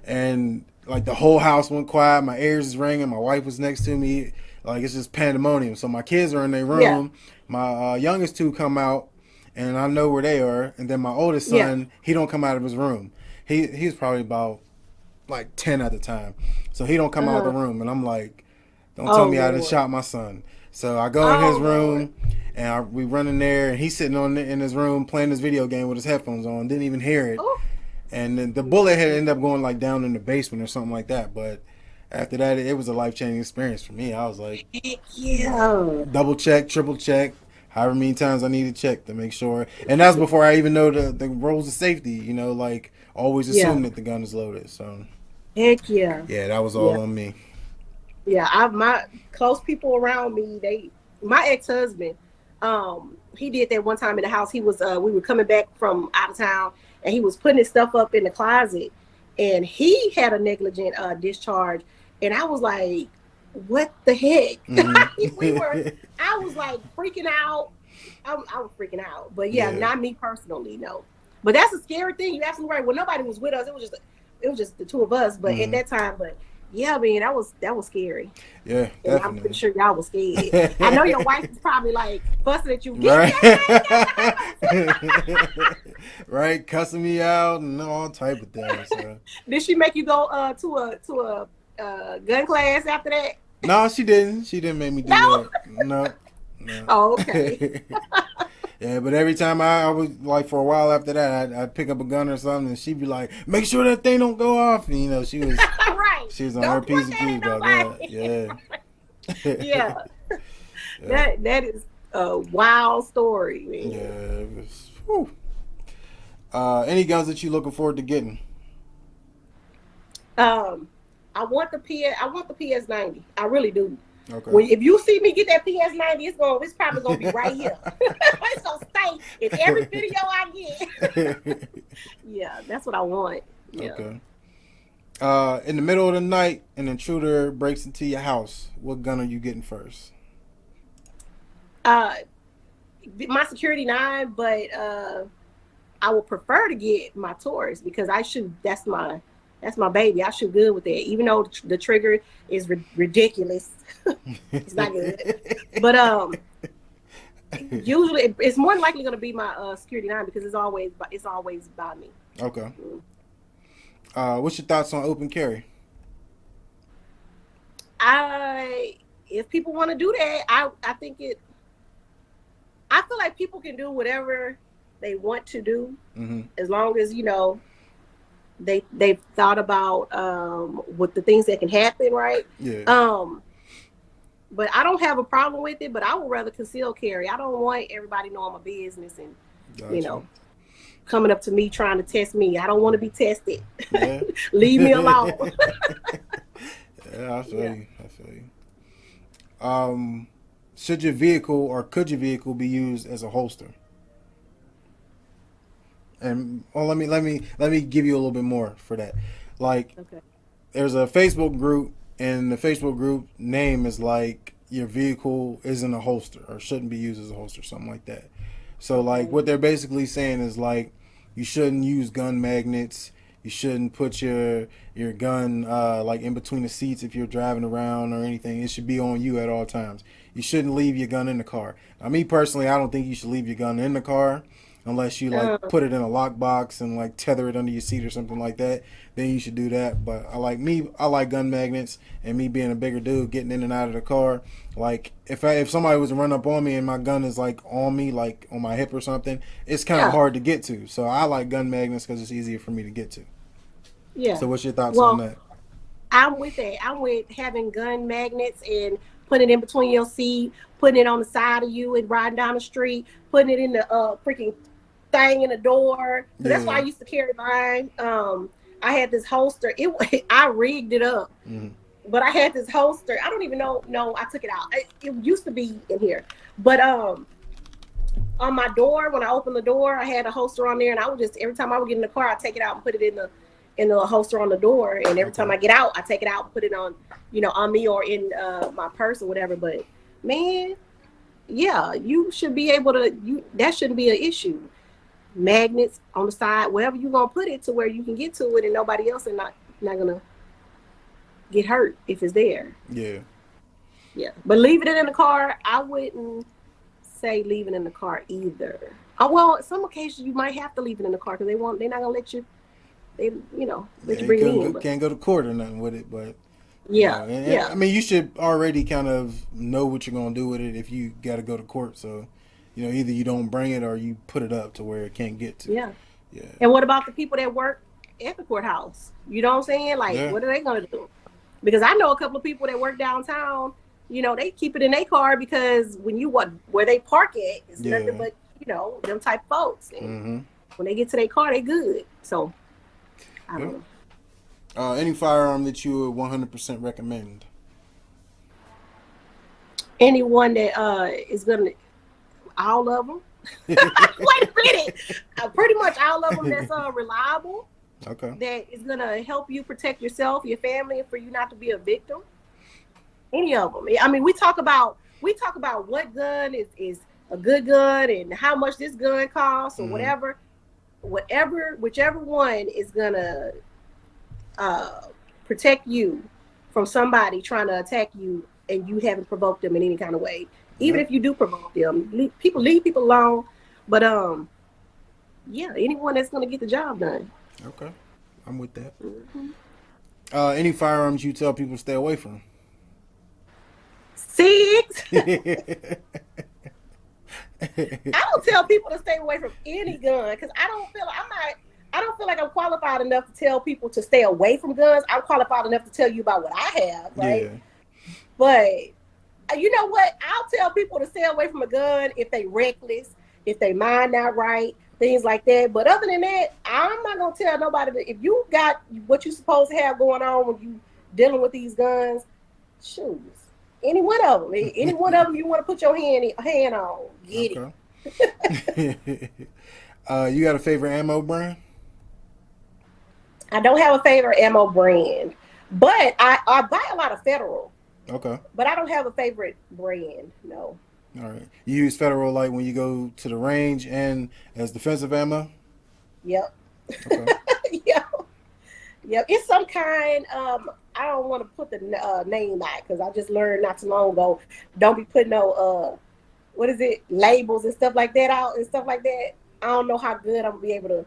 And like the whole house went quiet. My ears is ringing. My wife was next to me. Like it's just pandemonium. So my kids are in their Yeah. room. My youngest two come out, and I know where they are. And then my oldest Yeah. son, he don't come out of his room. He's probably about like 10 at the time. So he don't come out of the Uh-huh. room, and I'm like, don't tell Oh me I done Lord. shot my son. So I go in his Oh Lord. room, and we run in there, and he's sitting in his room playing his video game with his headphones on. Didn't even hear it, Oh. and then the bullet had Mm-mm. ended up going like down in the basement or something like that. But after that, it was a life changing experience for me. I was like, Heck yeah. double check, triple check, however many times I need to check to make sure. And that's before I even know the rules of safety. Like always Yeah. assume that the gun is loaded. So Heck yeah. yeah, that was Yeah. all on me. Yeah. I my close people around me, my ex-husband, he did that one time in the house. He was we were coming back from out of town and he was putting his stuff up in the closet and he had a negligent discharge and I was like, what the heck? we were Mm-hmm. I was like freaking out. I was freaking out. But yeah, Yeah. not me personally, no. But that's a scary thing. You're absolutely right. Well, nobody was with us. It was just the two of us. But at Mm-hmm. that time, but yeah, man, that was scary. Yeah, And I'm pretty definitely. sure y'all was scared. I know your wife is probably like fussing at you. Get Right. that thing out the Right, cussing me out and all type of things. So. house. Did she make you go to a gun class after that? No, she didn't. She didn't make me do No. that. No, no. Oh, okay. Yeah, but every time I was like for a while after that, I'd pick up a gun or something, and she'd be like, "Make sure that thing don't go off." And, Right. she was on her Don't p's point and that q's at about that. nobody. Yeah. Yeah. Yeah. That is a wild story, Yeah. man. It was. Whew. Any guns that you looking forward to getting? Um, I want the PS90. I really do. Okay. When if you see me get that PS90, it's probably gonna be right here. It's gonna stay in every video I get. Yeah, that's what I want. Yeah. Okay. In the middle of the night, an intruder breaks into your house. What gun are you getting first? Uh, my security 9, but I would prefer to get my Taurus because I shoot. That's my baby. I shoot good with that. Even though the trigger is ridiculous, it's not good. But usually it's more than likely going to be my security 9 because it's always by me. Okay. What's your thoughts on open carry? I If people want to do that, I think it. I feel like people can do whatever they want to do Mm-hmm. as long as they've thought about what the things that can happen, right? Yeah. But I don't have a problem with it. But I would rather conceal carry. I don't want everybody knowing my business and you Gotcha. know coming up to me trying to test me. I don't want to be tested. Yeah. Leave me alone. Yeah, I feel Yeah. you. I feel you. Should your vehicle or could your vehicle be used as a holster? And let me give you a little bit more for that. Like, Okay. there's a Facebook group, and the Facebook group name is like your vehicle isn't a holster or shouldn't be used as a holster, something like that. So like Okay. what they're basically saying is like you shouldn't use gun magnets. You shouldn't put your gun like in between the seats if you're driving around or anything. It should be on you at all times. You shouldn't leave your gun in the car. Now, me personally, I don't think you should leave your gun in the car. unless you like Uh, put it in a lockbox and like tether it under your seat or something like that. Then you should do that. But I like gun magnets, and me being a bigger dude, getting in and out of the car. Like if somebody was to run up on me and my gun is like on me, like on my hip or something, it's kind of yeah, hard to get to. So I like gun magnets because it's easier for me to get to. yeah. So what's your thoughts on Well, that? I'm with that. I'm with having gun magnets and putting it in between your seat, putting it on the side of you and riding down the street, putting it in the freaking thing in the door. So that's why I Yeah. used to carry mine. I had this holster. It I rigged it up, Mm-hmm. but I had this holster. I don't even know. No, I took it out. It used to be in here, but on my door when I opened the door, I had a holster on there, and I would just every time I would get in the car, I take it out and put it in the holster on the door, and every time Okay. I get out, I take it out and put it on, on me or in my purse or whatever. But man, yeah, you should be able to. That shouldn't be an issue. Magnets on the side, wherever you gonna put it to where you can get to it, and nobody else is not gonna get hurt if it's there. Yeah. Yeah, but leaving it in the car, I wouldn't say leave it in the car either. Oh well, some occasions you might have to leave it in the car because they're not gonna let you they let Yeah, you you bring it in. But can't go to court or nothing with it, but yeah, and, yeah, I mean, you should already kind of know what you're gonna do with it if you got to go to court. So, either you don't bring it or you put it up to where it can't get to. yeah. Yeah, And what about the people that work at the courthouse? You know what I'm saying? Like, yeah, what are they gonna do? Because I know a couple of people that work downtown. They keep it in their car because when you what where they park it is nothing yeah. but them type folks. And Mm-hmm. when they get to their car, they good. So I Yeah. don't know. Any firearm that you would 100% recommend? Anyone that is gonna all of them. Wait a minute. Pretty much all of them that's reliable, Okay. that is gonna help you protect yourself, your family, and for you not to be a victim. Any of them. I mean, we talk about what gun is a good gun and how much this gun costs or Mm-hmm. whatever. Whichever one is gonna uh, protect you from somebody trying to attack you and you haven't provoked them in any kind of way. Even Yep. if you do provoke them, leave people alone. But yeah, anyone that's gonna get the job done. Okay. I'm with that. Mm-hmm. Any firearms you tell people to stay away from? Six. I don't tell people to stay away from any gun because I don't feel like I'm qualified enough to tell people to stay away from guns. I'm qualified enough to tell you about what I have, right? Yeah. But you know what? I'll tell people to stay away from a gun if they reckless, if they mind not right, things like that. But other than that, I'm not gonna tell nobody that if you got what you supposed to have going on when you dealing with these guns, shoes. Any one of them you want to put your hand on, get it. Okay. You got a favorite ammo brand? I don't have a favorite ammo brand, but I buy a lot of Federal, Okay. but I don't have a favorite brand. No. All right. You use Federal like when you go to the range and as defensive ammo? Yep. Okay. Yep. Yep. It's some kind. I don't want to put the name out because I just learned not too long ago. Don't be putting no what is it, labels and stuff like that out and stuff like that. I don't know how good I'm gonna be able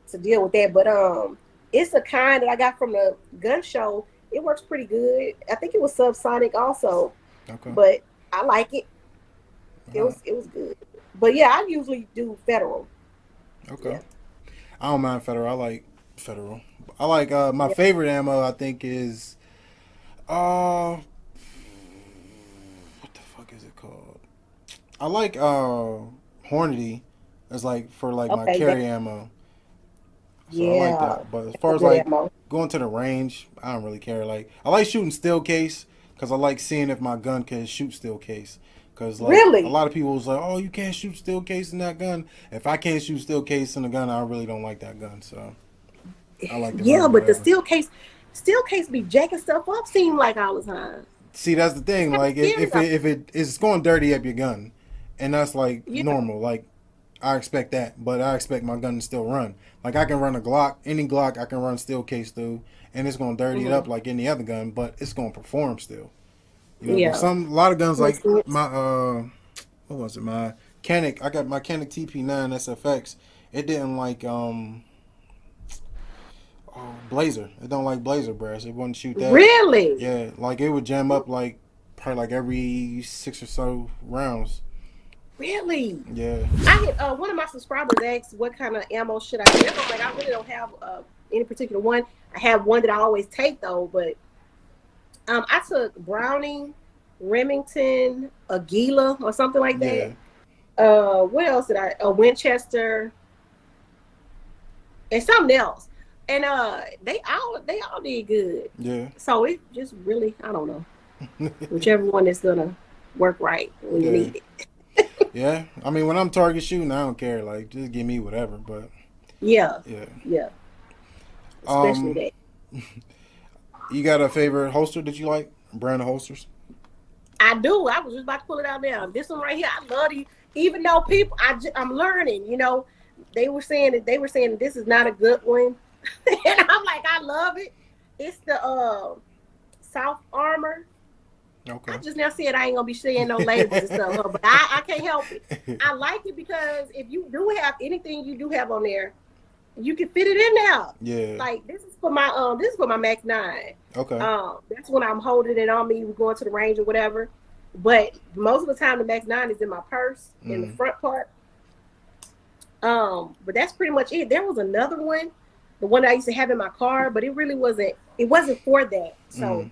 to deal with that, but it's a kind that I got from the gun show. It works pretty good. I think it was subsonic also, Okay. but I like it. It All right. was good. But yeah, I usually do Federal. Okay. Yeah, I don't mind Federal. I like Federal. I like my yeah. favorite ammo I think is what the fuck is it called? I like Hornady as like for like my Okay, carry ammo. So I like yeah, that. But as that's far a as good like ammo. going to the range, I don't really care. Like I like shooting steel case because I like seeing if my gun can shoot steel case. Because like a Really? lot of people was like, oh, you can't shoot steel case in that gun. If I can't shoot steel case in a gun, I really don't like that gun. So I like to Yeah, run but the whatever. steel case be jacking stuff up. Seem like all the time. See, that's the It's thing. kind of Like scary though. if it is going dirty up your gun, and that's like Yeah. normal. Like I expect that, but I expect my gun to still run. Like I can run a Glock, any Glock I can run steel case through, and it's going to dirty it Hmm. up like any other gun, but it's going to perform still. But Yeah. a lot of guns Makes like sense. my what was it? My Canik. I got my Canik TP9 SFX. It didn't like Blazer. It don't like Blazer brass. It wouldn't shoot that. Really? Yeah, like it would jam up like probably like every 6 or so rounds. Really? Yeah. I had one of my subscribers asked what kind of ammo should I get. I'm like, I really don't have any particular one. I have one that I always take though, but I took Browning, Remington, Aguila, or something like Yeah. that. What else did I? A Winchester and something else. And they all did good. Yeah. So it just really, I don't know, whichever one is gonna work right when you Yeah. need it. Yeah. I mean, when I'm target shooting, I don't care. Like, just give me whatever. But Yeah, yeah. yeah, especially Um, that. you got a favorite holster that you like? Brand of holsters? I do. I was just about to pull it out now. This one right here, I love it. Even though people, I'm learning. You know, they were saying that this is not a good one, and I'm like, I love it. It's the South Armor. I Okay. just now said I ain't gonna be saying no labels and stuff, but I can't help it. I like it because if you do have anything you do have on there, you can fit it in there. Yeah. Like this is for my Max 9. Okay. That's when I'm holding it on me, we're going to the range or whatever. But most of the time the Max 9 is in my purse in the front part. But that's pretty much it. There was another one, the one I used to have in my car, but it wasn't for that. So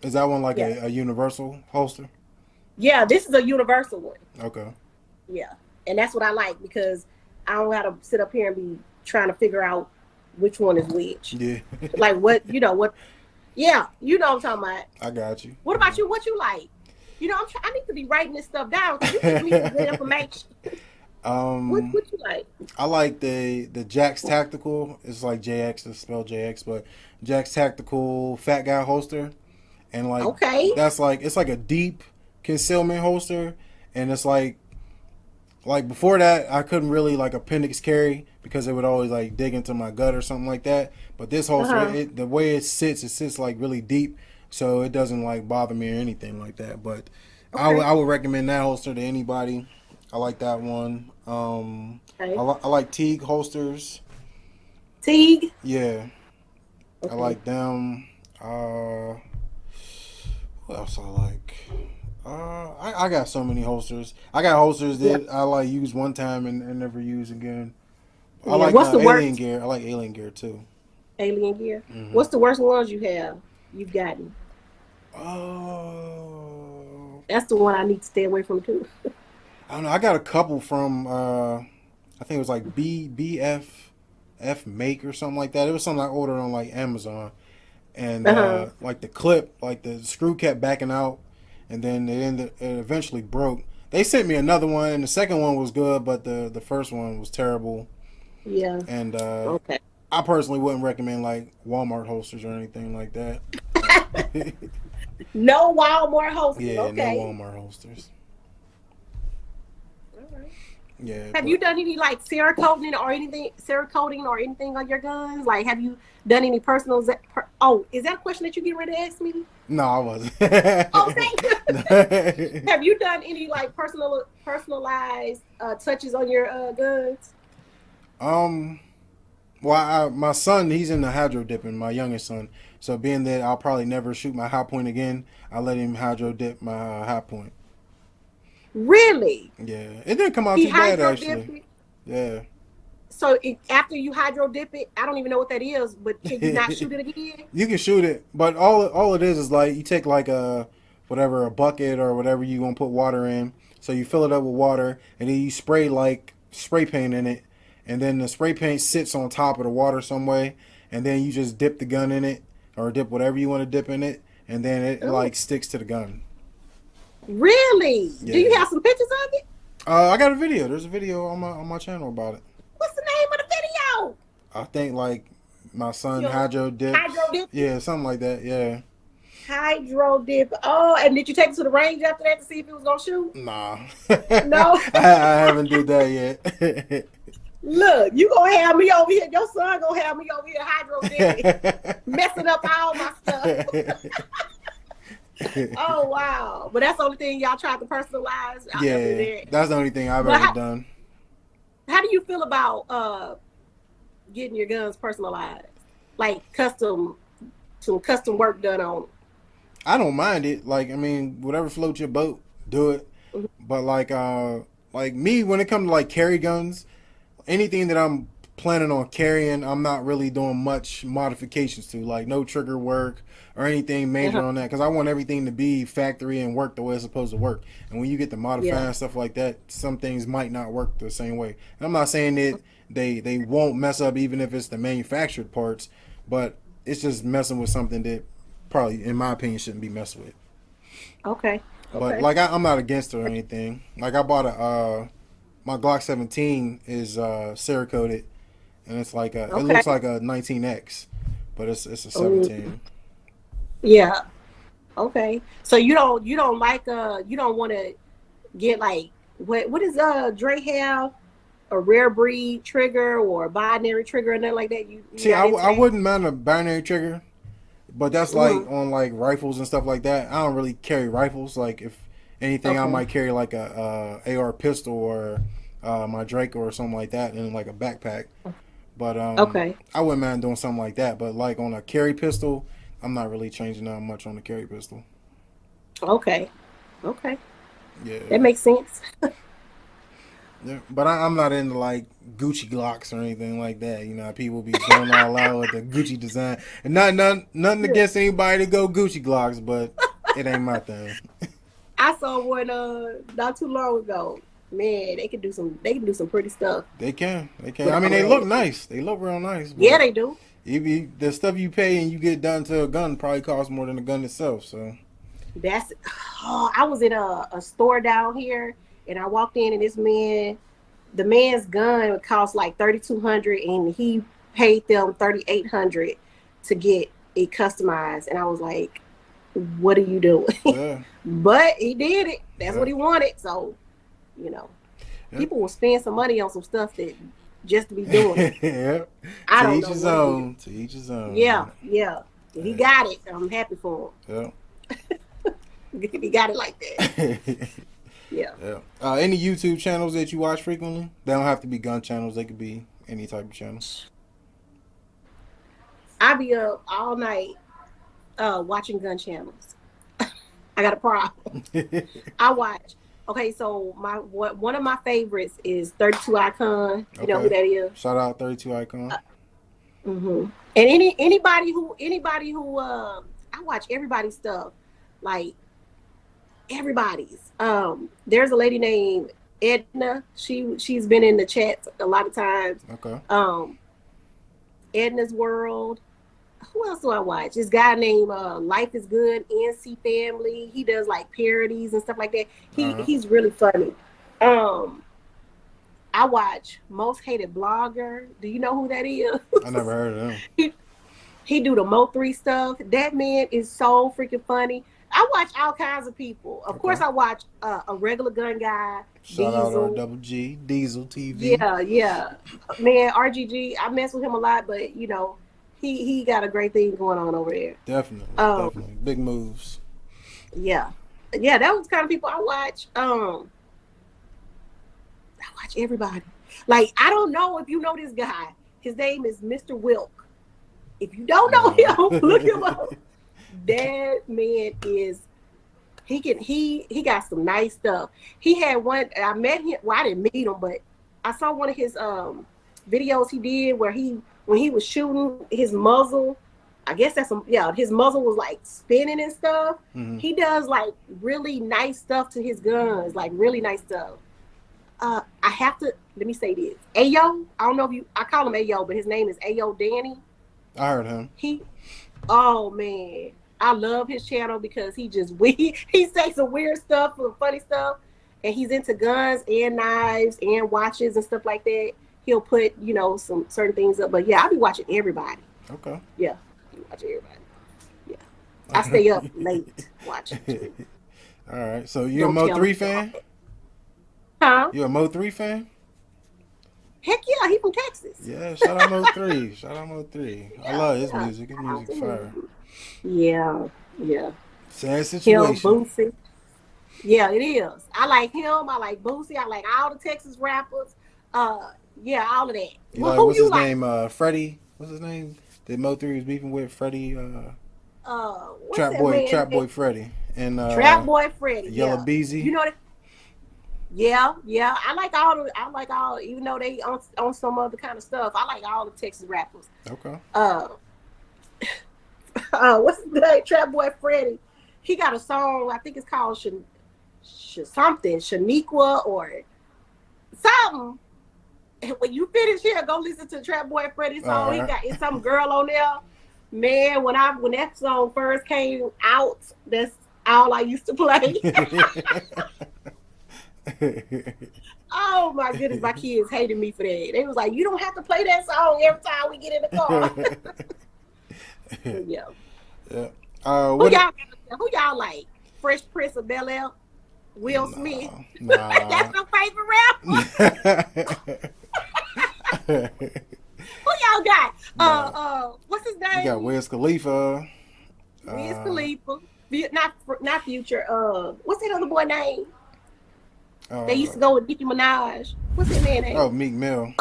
Is that one like yeah. a universal holster? Yeah, this is a universal one. Okay. Yeah. And that's what I like because I don't have to sit up here and be trying to figure out which one is which. Yeah. Like what, what. Yeah, you know what I'm talking about. I got you. What about you? What you like? You know, I need to be writing this stuff down because you give me some good information. What you like? I like the Jack's Tactical. It's like JX, it's spelled JX, but Jack's Tactical Fat Guy holster. And like Okay. that's like it's like a deep concealment holster, and it's like before that I couldn't really like appendix carry because it would always like dig into my gut or something like that. But this holster, the way it sits like really deep, so it doesn't like bother me or anything like that. But Okay. I would recommend that holster to anybody. I like that one. Okay. I like Teague holsters. Teague. Yeah, Okay. I like them. What else I like? I got so many holsters. I got holsters that I like use one time and never use again. I like What's the alien worst? gear. I like alien gear too. Alien gear. What's the worst ones you've gotten? Oh, That's the one I need to stay away from too. I don't know. I got a couple from I think it was like F Make or something like that. It was something I ordered on like Amazon, and like the clip, like the screw kept backing out, and then it eventually broke. They sent me another one, and the second one was good, but the first one was terrible. Yeah. And Okay. I personally wouldn't recommend like Walmart holsters or anything like that. No Walmart holsters. Yeah, Okay. no Walmart holsters. All right. Yeah. Have you done any like Cerakoting or anything on your guns? Like, have you done any personal? Oh, is that a question that you get ready to ask me? No, I wasn't. Oh, thank you. Have you done any like personalized touches on your guns? Well, my son, he's into hydro dipping, my youngest son. So being that I'll probably never shoot my high point again, I let him hydro dip my high point. Really? Yeah, it didn't come out He too bad hydro actually. dipped it? Yeah. So after you hydro dip it, I don't even know what that is, but can you not shoot it again? You can shoot it, but all it is like you take like a bucket or whatever you want to put water in. So you fill it up with water, and then you spray like spray paint in it, and then the spray paint sits on top of the water some way, and then you just dip the gun in it or dip whatever you want to dip in it, and then it like sticks to the gun. Really? Yeah. Do you have some pictures of it? I got a video. There's a video on my channel about it. What's the name of the video? I think like my son hydro dip. Hydro dip? Yeah, something like that. Yeah. Hydro dip. Oh, and did you take it to the range after that to see if it was gonna shoot? Nah. No. I haven't did that yet. Look, you gonna have me over here. Your son gonna have me over here hydro dipping, messing up all my stuff. Oh wow! But that's the only thing y'all tried to personalize other than Yeah, that. that's the only thing I've But ever done. how do you feel about getting your guns personalized, like some custom work done on I don't mind it. Like, I mean, whatever floats your boat, do it. them? But like me, when it comes to like carry guns, anything that I'm planning on carrying, I'm not really doing much modifications to, like no trigger work or anything major Uh-huh. on that, because I want everything to be factory and work the way it's supposed to work. And when you get to Yeah. modifying stuff like that, some things might not work the same way. And I'm not saying that they won't mess up even if it's the manufactured parts, but it's just messing with something that probably, in my opinion, shouldn't be messed with. Okay. But Okay. like I'm not against it or anything. Like I bought a my Glock 17 is Cerakoted, and it's like it Okay. looks like a 19X, but it's a Mm, 17. yeah. Okay. So you don't like you don't want to get like what is Dre have a rare breed trigger or a binary trigger or nothing like that? You See, not into I that? wouldn't mind a binary trigger, but that's like Mm-hmm. on like rifles and stuff like that. I don't really carry rifles. Like if anything, I Okay. might carry like a AR pistol or my Draco or something like that in like a backpack. But Okay. I wouldn't mind doing something like that. But like on a carry pistol, I'm not really changing that much on the carry pistol. Okay. Okay. That Yeah. makes sense. Yeah, but I'm not into like Gucci Glocks or anything like that. You know, people be going all out with the Gucci design, and nothing Yeah. against anybody to go Gucci Glocks, but it ain't my thing. I saw one not too long ago. Man, they can do some pretty stuff They can. with I mean, all they look that. nice. They look real nice, Yeah, but they do. the stuff you pay and you get done to a gun probably costs more than the gun itself. So That's oh, I was in a store down here and I walked in and the man's gun cost like 3,200 and he paid them 3,800 to get it customized. And I was like, what are you doing? yeah, But he did it. That's what yeah, he wanted. So, you know, yeah. people will spend some money on some stuff that just to be doing it. Yeah. I To don't each know his what it is. own. To each his own. Yeah, yeah. He Hey, got it. I'm happy for yeah. him. He got it like that. Yeah. Yeah. Any YouTube channels that you watch frequently? They don't have to be gun channels. They could be any type of channel. I be up all night watching gun channels. I got a problem. I watch. Okay, so one of my favorites is 32 Icon. You know who Okay. that is? Shout out 32 Icon. Mm-hmm. And anybody who I watch everybody's stuff, like everybody's. There's a lady named Edna. She's been in the chats a lot of times. Okay. Um, Edna's World. Who else do I watch? This guy named Life is Good, NC Family. He does like parodies and stuff like that. All He right. he's really funny. Um, I watch Most Hated Blogger. Do you know who that is? I never heard of them. he he do the Mo3 stuff. That man is so freaking funny. I watch all kinds of people. Of course, Okay. I watch a regular gun guy, Shout out R Diesel. Double G Diesel TV. Yeah, yeah, man, RGG. I mess with him a lot, but he got a great thing going on over there. Definitely. Um, Definitely. Big moves. yeah, yeah, that was kind of people I watch. I watch everybody. Like I don't know if you know this guy. His name is Mr. Wilk. If you don't know No. him, look him up. That man is he got some nice stuff. He had one I met him. Well, I didn't meet him, but I saw one of his videos he did where he when he was shooting his muzzle. I guess that's some yeah. His muzzle was like spinning and stuff. Hmm. He does like really nice stuff to his guns, like really nice stuff. I have to let me say this. Ayo, I don't know if you I call him Ayo, but his name is Ayo Danny. I heard him. He oh man. I love his channel because he says some weird stuff, some funny stuff, and he's into guns and knives and watches and stuff like that. He'll put some certain things up, but yeah, I'll be watching everybody. Okay. Yeah, I'll be watching everybody. Yeah, I stay up late watching too. All right. So you a Don't Mo tell three me, fan? huh? You a Mo 3 fan? Heck yeah, he from Texas. Yeah. Shout out Mo 3. Shout out Mo 3. I Yeah, love his yeah. music. His Shout out music to fire. him. Yeah, yeah. Sad Him, situation. Boosie. Yeah, it is. I like him. I like Boosie. I like all the Texas rappers. Uh, yeah, all of that. You Well, like who what's you his like? name? Freddie. What's his name? That Mo3 was beefing with Freddie. What's that man Trap name? Boy Freddie, and Trap Boy Freddy. Yellow Yeah, you Beezy. know that. Yeah, yeah. I like all the. I like all. Even though they on some other kind of stuff, I like all the Texas rappers. Okay. Uh, what's his name? Trap Boy Freddy. He got a song. I think it's called something Shaniqua or something. And when you finish here, go listen to Trap Boy Freddy All song. He right. got it's some girl on there. Man, when that song first came out, that's all I used to play. Oh my goodness, my kids hated me for that. They was like, "You don't have to play that song every time we get in the car." But yeah, Yeah. who What? y'all who y'all like? Fresh Prince of Bel Air, Will Smith. Nah, That's nah. my favorite rapper. Who y'all got? Nah. What's his We got name? Wiz Khalifa. Wiz Uh, Khalifa. Not Future. What's that other boy name? They uh, used to go with Nicki Minaj. What's that man oh, name? Meek Mill.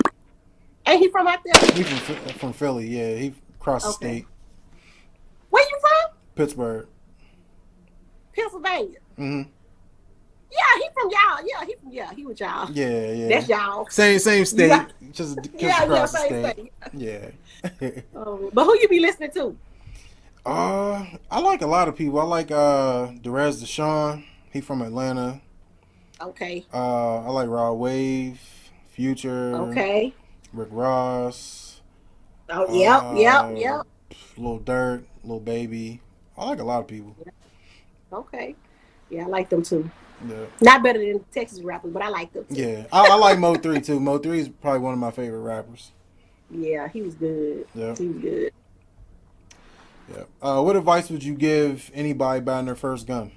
Ain't he from out there? He from Philly. Yeah, he crossed the Okay. state. Where you from? Pittsburgh. Pennsylvania. Hmm. Yeah, he from y'all. He was y'all. Yeah, yeah. That's y'all. Same You state, got, just yeah, across the same state. thing. Yeah. But who you be listening to? I like a lot of people. I like Derez Deshawn. He from Atlanta. Okay. I like Rod Wave, Future, Okay. Rick Ross, Oh, yep, yep, uh, yep. Lil Durk, Lil Baby. I like a lot of people. Okay. Yeah, I like them too. Yeah, Not better than Texas rappers, but I like them too. yeah. I like Mo3 too. Mo3 is probably one of my favorite rappers. Yeah, he was good. Yeah, He was good. yeah. What advice would you give anybody buying their first gun?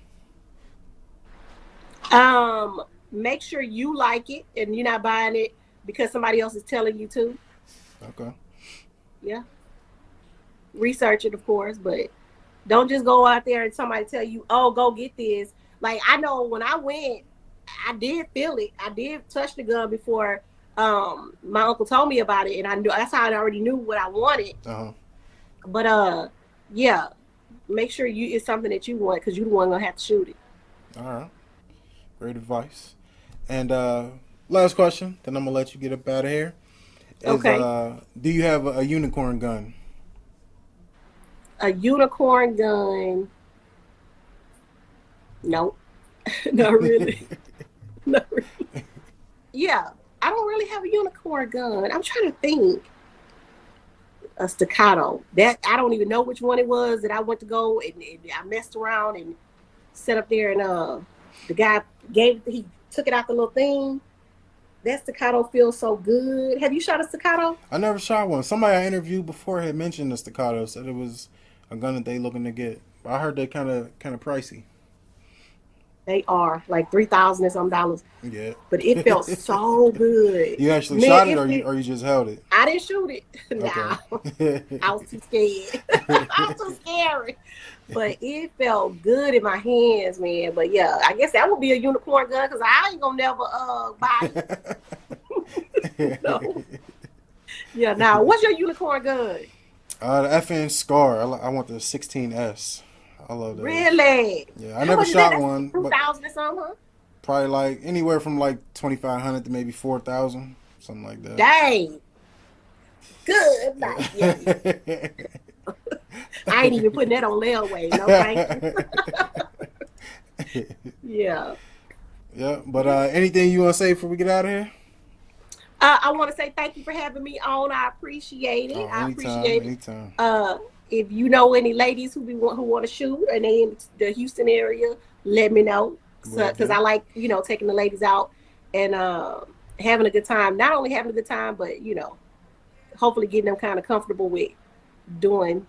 Make sure you like it and you're not buying it because somebody else is telling you to. Okay. Yeah. Research it, of course, but don't just go out there and somebody tell you, "Oh, go get this." Like I know when I went, I did feel it. I did touch the gun before my uncle told me about it, and I knew that's how I already knew what I wanted. Uh huh. But yeah, make sure you it's something that you want because you the one gonna have to shoot it. All right. Great advice. And last question, then I'm gonna let you get up out of here. Is Okay, do you have a unicorn gun? a unicorn gun? Nope, not really. Not really. Yeah, I don't really have a unicorn gun. I'm trying to think. A staccato. That I don't even know which one it was that I went to go and I messed around and set up there and the guy he took it out the little thing. That staccato feels so good. Have you shot a staccato? I never shot one. Somebody I interviewed before had mentioned the staccato, said it was a gun that they looking to get. I heard they kind of pricey. They are like 3,000 and some dollars, Yeah. but it felt so good. You actually Man, shot it, or you just held it? I didn't shoot it. Okay. Nah, I was too scared. I was too scary. But it felt good in my hands, man. But yeah, I guess that would be a unicorn gun because I ain't gonna never buy it. No. Yeah. Now, what's your unicorn gun? The FN Scar. I want the 16S. I love those. Really? Yeah, I How never much is that? shot That's one, two but thousand or something, huh? probably like anywhere from like 2,500 to maybe 4,000, something like that. Dang. Good night. Yeah. I ain't even putting that on layaway. No, thank you. Yeah. Yeah, but anything you want to say before we get out of here? I want to say thank you for having me on. I appreciate it. Oh, I anytime, appreciate it. anytime. If you know any ladies who want to shoot and they in the Houston area, let me know. Will Because do. I like taking the ladies out and having a good time. Not only having a good time, but hopefully getting them kind of comfortable with doing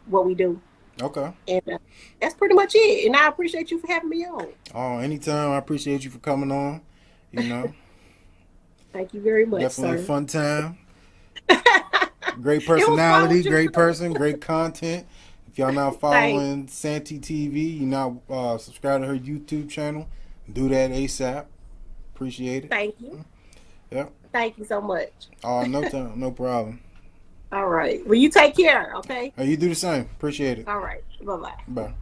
what we do. Okay. And that's pretty much it. And I appreciate you for having me on. Oh, anytime. I appreciate you for coming on. You know, Thank you very much, definitely a sir. fun time. Great It was fun personality, with you great too. person, great content. If y'all not Thanks. following Santeetv, TV, you not subscribe to her YouTube channel, do that ASAP. Appreciate it. Thank you. Yep. Thank you so much. No time, no problem. All right. Well, you take care. Okay. You do the same. Appreciate it. All right. Bye bye. Bye.